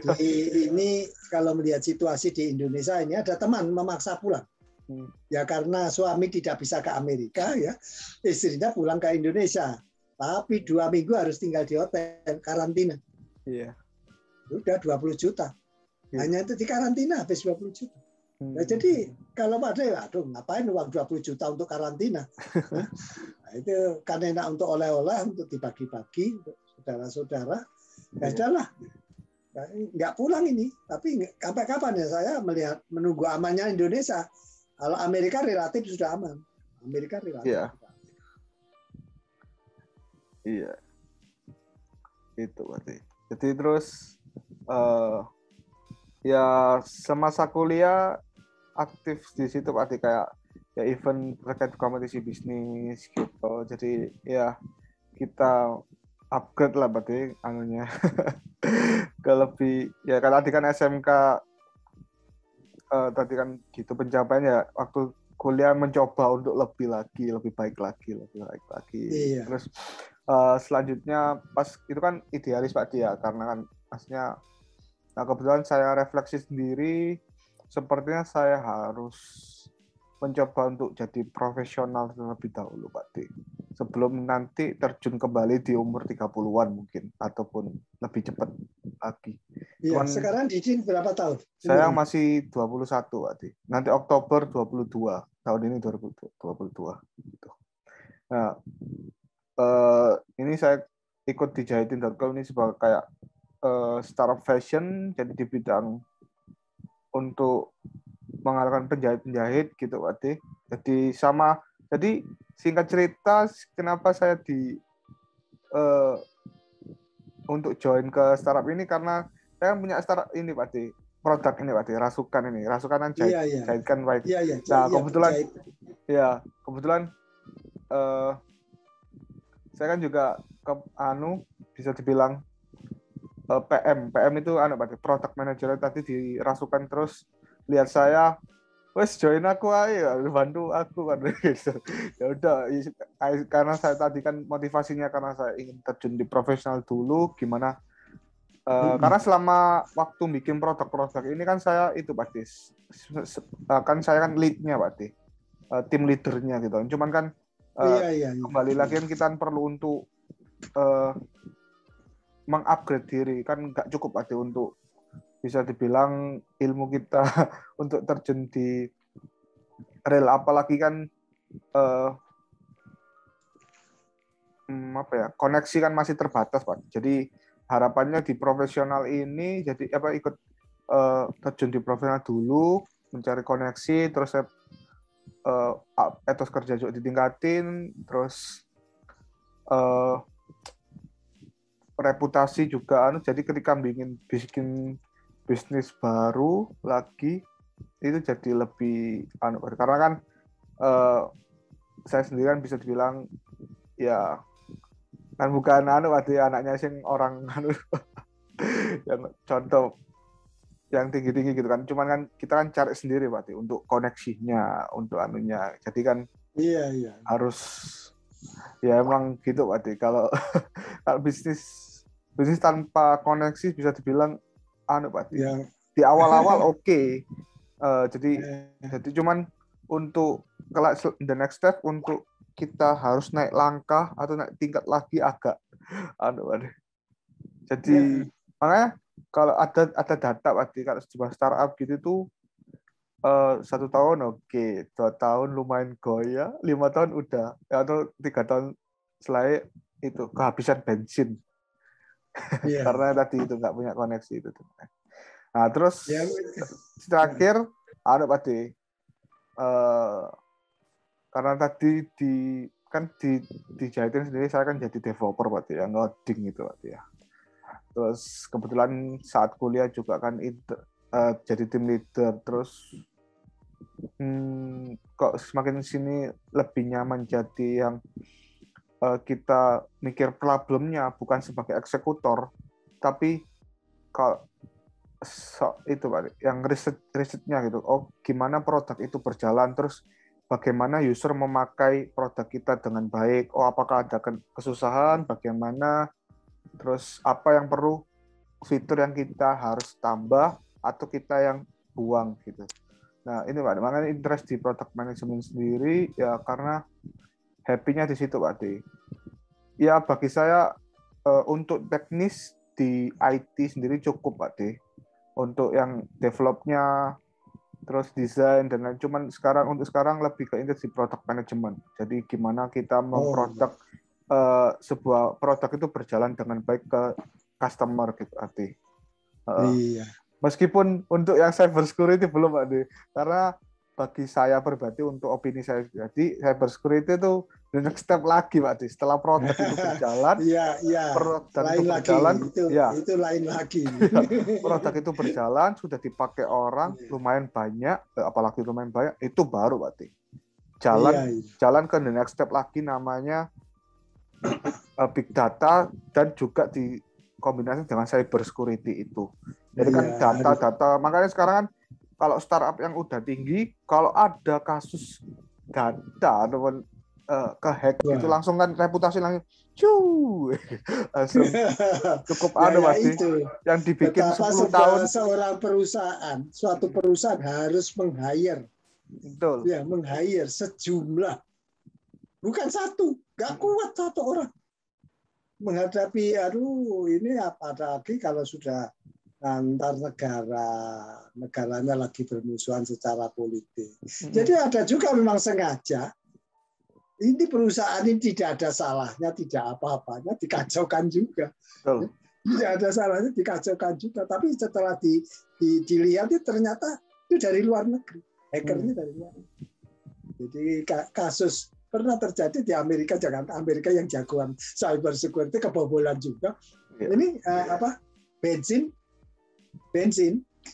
Jadi ini kalau melihat situasi di Indonesia ini ada teman memaksa pulang. Ya karena suami tidak bisa ke Amerika ya, istrinya pulang ke Indonesia. Tapi 2 minggu harus tinggal di hotel karantina. Iya. Udah 20 juta. Hanya itu di karantina habis 20 juta. Nah, jadi kalau Pak D, aduh ngapain uang 20 juta untuk karantina? Nah, itu kan enak untuk oleh-oleh, untuk dibagi-bagi untuk saudara-saudara. Ya sudahlah. Nah, nggak pulang ini, tapi sampai kapan ya saya menunggu amannya Indonesia. Kalau Amerika relatif sudah aman. Amerika relatif. Iya. Iya. Itu berarti. Jadi terus ya semasa kuliah aktif di situ Pak, kayak ya event terkait kompetisi bisnis gitu. Jadi ya kita upgrade lah berarti anunya ke lebih ya kan tadi kan SMK tadi kan gitu pencapaiannya ya, waktu kuliah mencoba untuk lebih baik lagi. Iya. Terus selanjutnya pas itu kan idealis Pak dia karena kan maksudnya nah kebetulan saya refleksi sendiri sepertinya saya harus mencoba untuk jadi profesional terlebih dahulu Pak D. Sebelum nanti terjun kembali di umur 30-an mungkin ataupun lebih cepat lagi. Iya, sekarang Didin berapa tahun? Saya masih 21 Pak D. Nanti Oktober 22. Tahun ini 2022 gitu. Nah, ini saya ikut di jahitin.com ini sebagai kayak startup fashion, jadi di bidang untuk mengalahkan penjahit gitu Pak D. Jadi singkat cerita kenapa saya untuk join ke startup ini karena saya punya startup ini Pak D, produk ini Pak D, rasukan kan jahitkan Pak D. Nah kebetulan saya kan juga bisa dibilang PM itu Pak, product manager tadi dirasukan terus lihat saya, wes join aku aja, bantu aku kan gitu. Ya udah karena saya tadi kan motivasinya karena saya ingin terjun di profesional dulu gimana karena selama waktu bikin produk-produk ini kan saya itu Pak Dis. Kan saya kan lead-nya Pak Dis. Tim leadernya gitu. Cuman kan kembali lagi kan kita perlu untuk meng-upgrade diri kan nggak cukup ada untuk bisa dibilang ilmu kita untuk terjun di real apalagi kan apa ya, koneksi kan masih terbatas, Pak. Jadi harapannya di profesional ini jadi ikut terjun di profesional dulu, mencari koneksi, terus etos kerja juga ditingkatin, terus reputasi juga jadi ketika bikin bisnis baru lagi itu jadi lebih karena kan saya sendiri kan bisa dibilang ya kan bukan anaknya sing orang yang contoh yang tinggi-tinggi gitu kan, cuman kan kita kan cari sendiri berarti untuk koneksinya, untuk jadi kan iya harus ya emang gitu berarti kalau kalau bisnis tanpa koneksi bisa dibilang berarti ya. di awal-awal oke. Jadi cuman untuk the next step untuk kita harus naik langkah atau naik tingkat lagi agak jadi makanya kalau ada data berarti kalau sebuah startup gitu tuh 1 tahun oke, 2 tahun lumayan goyah, 5 tahun udah atau 3 tahun selain itu kehabisan bensin karena tadi itu nggak punya koneksi itu. Nah terus terakhir berarti karena tadi dijahitin sendiri saya kan jadi developer berarti ya, ngoding itu berarti ya. Terus kebetulan saat kuliah juga kan jadi tim leader, terus kok semakin sini lebih nyaman jadi yang kita mikir problemnya bukan sebagai eksekutor, tapi kalau itu Pak, yang risetnya gitu. Oh, gimana produk itu berjalan, terus bagaimana user memakai produk kita dengan baik. Oh, apakah ada kesusahan, bagaimana, terus apa yang perlu fitur yang kita harus tambah atau kita yang buang gitu. Nah, ini Pak, makanya interest di product management sendiri ya karena happy-nya di situ Pak. Ya bagi saya untuk teknis di IT sendiri cukup Pak. Untuk yang develop-nya, terus desain dan lain. Cuman untuk sekarang lebih ke interest di product management. Jadi gimana kita memproduk sebuah produk itu berjalan dengan baik ke customer gitu Adi. Iya. Meskipun untuk yang cyber security belum Adi. Karena bagi saya pribadi untuk opini saya jadi cyber security itu the next step lagi Pak Adi. Setelah produk itu berjalan, produk lain itu lagi. berjalan, itu lain lagi. Produk itu berjalan, sudah dipakai orang lumayan banyak, apalagi lumayan banyak, itu baru Pak Adi. Jalan ke the next step lagi namanya big data dan juga dikombinasi dengan cyber security itu. Jadi kan data, makanya sekarang kan kalau startup yang udah tinggi, kalau ada kasus data ataupun kehack itu langsung kan reputasi langsung langsung cukup pasti yang dibikin betapa 10 tahun suatu perusahaan harus meng-hire. Betul. Ya, meng-hire sejumlah, bukan satu, nggak kuat satu orang menghadapi ini apalagi kalau sudah antar negaranya lagi bermusuhan secara politik. Jadi ada juga memang sengaja ini perusahaan ini tidak ada salahnya, tidak apa-apanya, dikacaukan juga. Betul. Tidak ada salahnya, dikacaukan juga. Tapi setelah dilihat ternyata itu dari luar negeri, hackernya dari luar negeri. Jadi kasus pernah terjadi di Amerika, jangan Amerika yang jagoan cyber security kebobolan juga. Ini bensin.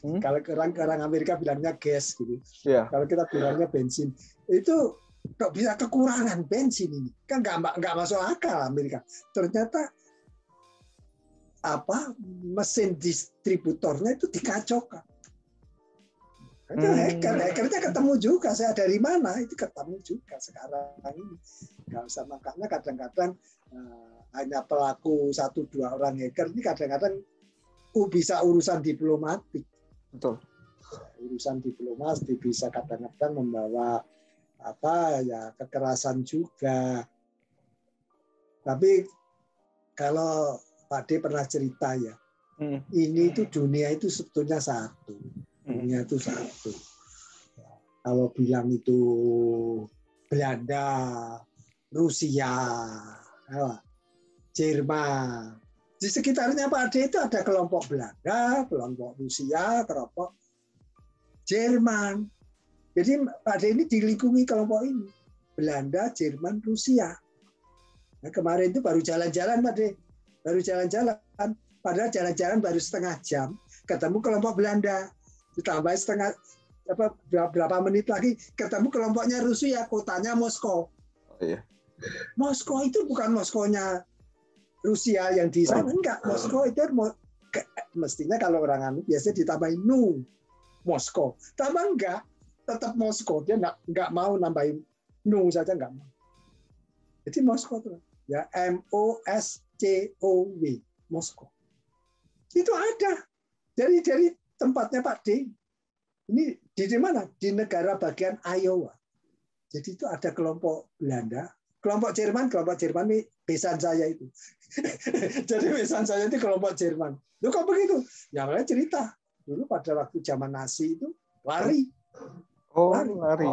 Kalau orang Amerika bilangnya gas gitu. Kalau kita bilangnya bensin. Itu kok bisa kekurangan bensin ini? Kan nggak masuk akal Amerika. Ternyata mesin distributornya itu dikacaukan. Itu hackernya ketemu juga. Saya dari mana? Itu ketemu juga sekarang ini. Nggak usah, makanya kadang-kadang hanya pelaku 1-2 orang hacker ini kadang-kadang bisa urusan diplomatik. Betul. Urusan diplomatik bisa kadang-kadang membawa kekerasan juga. Tapi kalau Pak D pernah cerita ya, ini itu dunia itu sebetulnya satu. Dunia itu satu. Kalau bilang itu Belanda, Rusia, Jerman. Di sekitarnya Pak Ade itu ada kelompok Belanda, kelompok Rusia, kelompok Jerman. Jadi Pak Ade ini dilingkungi kelompok ini. Belanda, Jerman, Rusia. Nah, kemarin itu baru jalan-jalan Pak Ade. Baru jalan-jalan. Padahal jalan-jalan baru setengah jam. Ketemu kelompok Belanda. Ditambah berapa menit lagi ketemu kelompoknya Rusia, kotanya Moskow. Oh, iya. Moskow itu bukan Moskownya Rusia yang di sana, enggak. Moskow itu mestinya kalau orang anu biasanya ditambahin Moskow. Tambah enggak, tetap Moskow. Dia enggak mau nambahin saja enggak mau. Jadi Moskow itu ya MOSCOW, Moskow. Itu ada dari tempatnya Pak D. Ini di mana? Di negara bagian Iowa. Jadi itu ada kelompok Belanda, kelompok Jerman ini besan saya itu. Jadi besan saya itu kelompok Jerman. Loh kok begitu? Ya mulai cerita. Dulu pada waktu zaman Nazi itu lari. Oh, lari.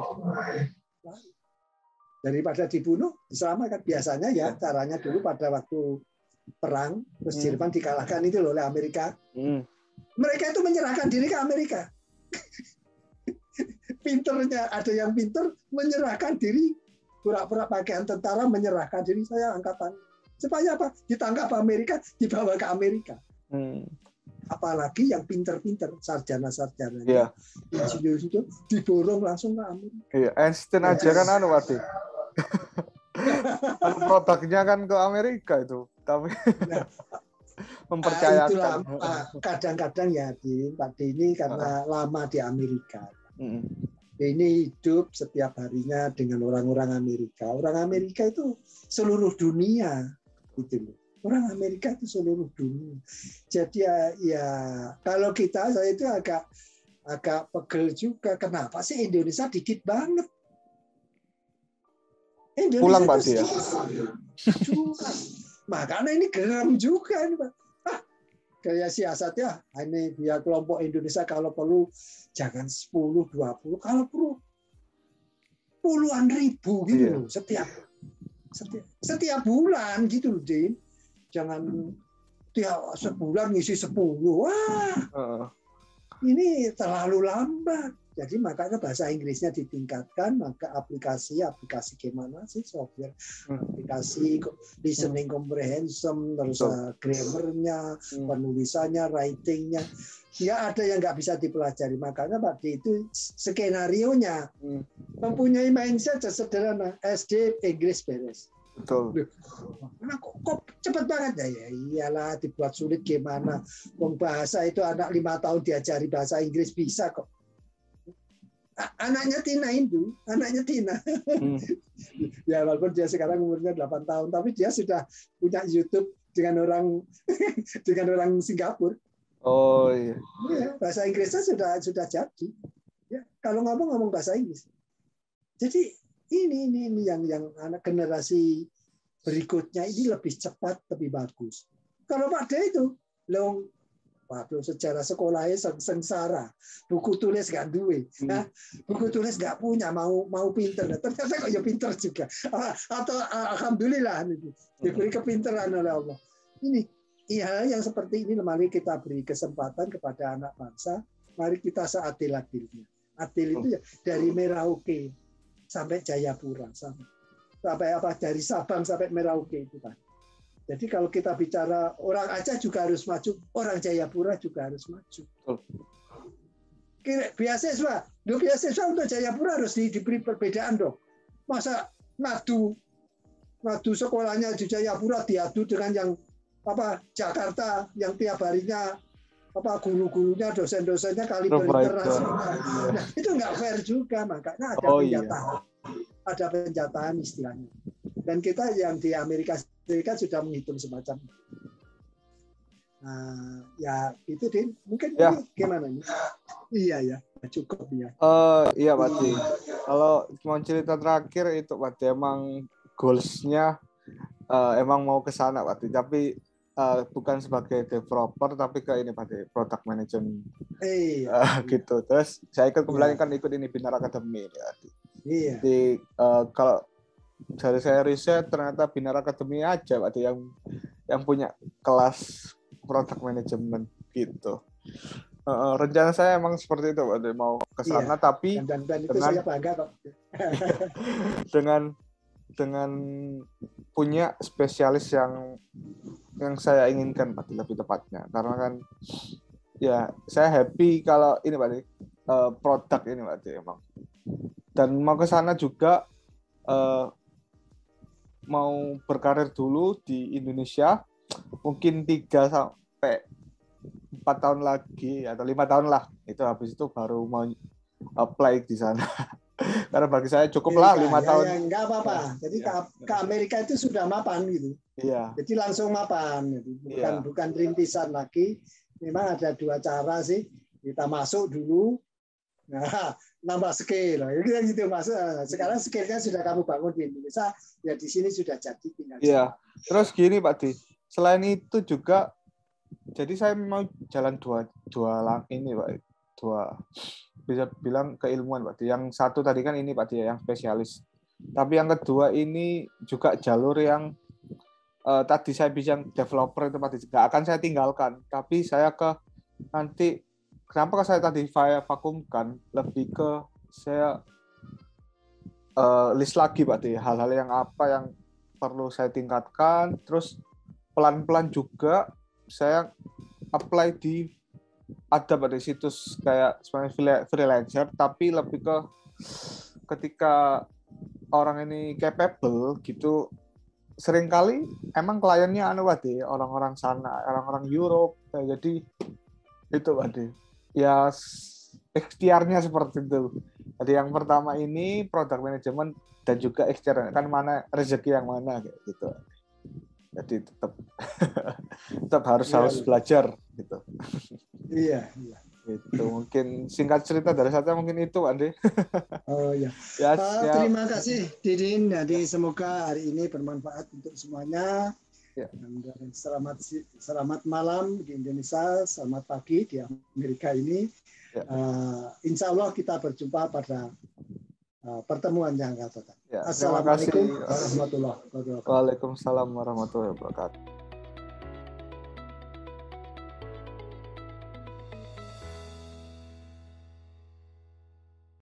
Daripada dibunuh, diselamatkan. Biasanya ya caranya dulu pada waktu perang, terus Jerman dikalahkan itu oleh Amerika. Mereka itu menyerahkan diri ke Amerika. Pinternya, ada yang pinter menyerahkan diri, pura-pura pakaian tentara, menyerahkan diri, saya angkatan. Supaya apa? Ditangkap Amerika, dibawa ke Amerika. Apalagi yang pinter-pinter, sarjana-sarjana, insinyur itu diborong langsung ke Amerika. Iya, Einstein aja kan Wati. Produknya kan ke Amerika itu, tapi mempercayakan. Itulah kadang-kadang ya Pak D ini karena lama di Amerika. Ini hidup setiap harinya dengan orang-orang Amerika. Orang Amerika itu seluruh dunia, gitu loh. Orang Amerika itu seluruh dunia. Jadi ya kalau saya itu agak pegel juga. Kenapa sih Indonesia dikit banget? Indonesia Pulang Pak dia. Makanya ini geram juga nih Pak. Kayak siasatnya ini biar kelompok Indonesia kalau perlu jangan 10, 20, kalau perlu puluhan ribu gitu loh setiap bulan gitu loh Din. Jangan tiap sebulan ngisi 10. Wah. Ini terlalu lambat. Jadi makanya bahasa Inggrisnya ditingkatkan, maka aplikasi gimana sih software, aplikasi listening comprehension, terus grammarnya, penulisannya, writingnya, ya ada yang nggak bisa dipelajari. Makanya Pak D itu skenarionya mempunyai mindset sederhana, SD Inggris beres. Betul. Nah, kok cepat banget ya? Iyalah dibuat sulit gimana? Bahasa itu anak 5 tahun diajari bahasa Inggris bisa kok. Anaknya Tina. Ya walaupun dia sekarang umurnya 8 tahun, tapi dia sudah punya YouTube dengan orang Singapura. Oh iya. Ya, bahasa Inggrisnya sudah jadi. Ya, kalau ngomong bahasa Inggris. Jadi ini yang anak generasi berikutnya ini lebih cepat, lebih bagus. Kalau Pak D itu, waduh, sejarah sekolahnya sengsara, buku tulis nggak duwe, buku tulis nggak punya, mau pinter, ternyata kok ya pinter juga, atau alhamdulillah diberi kepinteran oleh Allah. Ini hal yang seperti ini, mari kita beri kesempatan kepada anak bangsa, mari kita seadil-adilnya. Adil itu ya dari Merauke sampai Jayapura, sampai dari Sabang sampai Merauke itu kan. Jadi kalau kita bicara orang Aceh juga harus maju, orang Jayapura juga harus maju. Beasiswa untuk Jayapura harus diberi perbedaan dong. Masa ngadu sekolahnya di Jayapura diadu dengan yang Jakarta yang tiap harinya guru-gurunya, dosen-dosennya kaliber internasional. Nah, itu nggak fair juga, makanya ada penjataan. Ada penjataan istilahnya. Dan kita yang di Amerika Serikat sudah menghitung semacam itu. Nah, ya itu Din. Mungkin ini gimana nih? Iya ya, cukup ya. Iya Pak D. Kalau mau cerita terakhir itu Pak D, emang goals-nya emang mau ke sana Pak D. Tapi bukan sebagai developer, tapi ke ini Pak D, product management. Gitu. Terus saya ikut kembali kan ikut ini Binar Academy ya. Iya. Jadi kalau dari saya riset ternyata Binar Academy aja Pak yang punya kelas product management gitu. Rencana saya emang seperti itu Pak, mau ke sana tapi dan itu saya bangga Pak. dengan punya spesialis yang saya inginkan Pak, lebih tepatnya karena kan ya saya happy kalau ini Pak produk ini Pak emang, dan mau ke sana juga mau berkarir dulu di Indonesia mungkin 3 sampai 4 tahun lagi atau 5 tahun lah, itu habis itu baru mau apply di sana. Karena bagi saya cukup lah 5 tahun. Ya, enggak apa-apa. Jadi ke Amerika itu sudah mapan gitu. Iya. Jadi langsung mapan. Bukan rintisan lagi. Memang ada 2 cara sih. Kita masuk dulu, nah nambah skill. Gitu masuk. Sekarang skillnya sudah kamu bangun di Indonesia, ya di sini sudah jadi. Iya. Terus gini Pak Di, selain itu juga, jadi saya mau jalan dua ini Pak, bisa bilang keilmuan Pak. Yang satu tadi kan ini Pak yang spesialis. Tapi yang kedua ini juga jalur yang tadi saya bilang developer itu Pak, nggak akan saya tinggalkan. Tapi saya nanti kenapa saya tadi vakumkan, lebih ke saya list lagi Pak, hal-hal yang apa yang perlu saya tingkatkan. Terus pelan-pelan juga saya apply di ada pada situs kayak sebenarnya freelancer, tapi lebih ke ketika orang ini capable gitu, seringkali emang kliennya orang-orang sana, orang-orang Europe, jadi itu ya ikhtiarnya seperti itu. Jadi yang pertama ini product management dan juga ikhtiar, kan mana rezeki yang mana kayak gitu. Jadi tetap harus belajar gitu. Iya. Itu mungkin singkat cerita dari saya mungkin itu, Andi. Oh ya. Terima kasih Didin. Jadi semoga hari ini bermanfaat untuk semuanya. Ya. Dan selamat malam di Indonesia, selamat pagi di Amerika ini. Ya. Insya Allah kita berjumpa pada pertemuan yang akan datang. Ya, Assalamualaikum warahmatullahi wabarakatuh. Waalaikumsalam warahmatullahi wabarakatuh.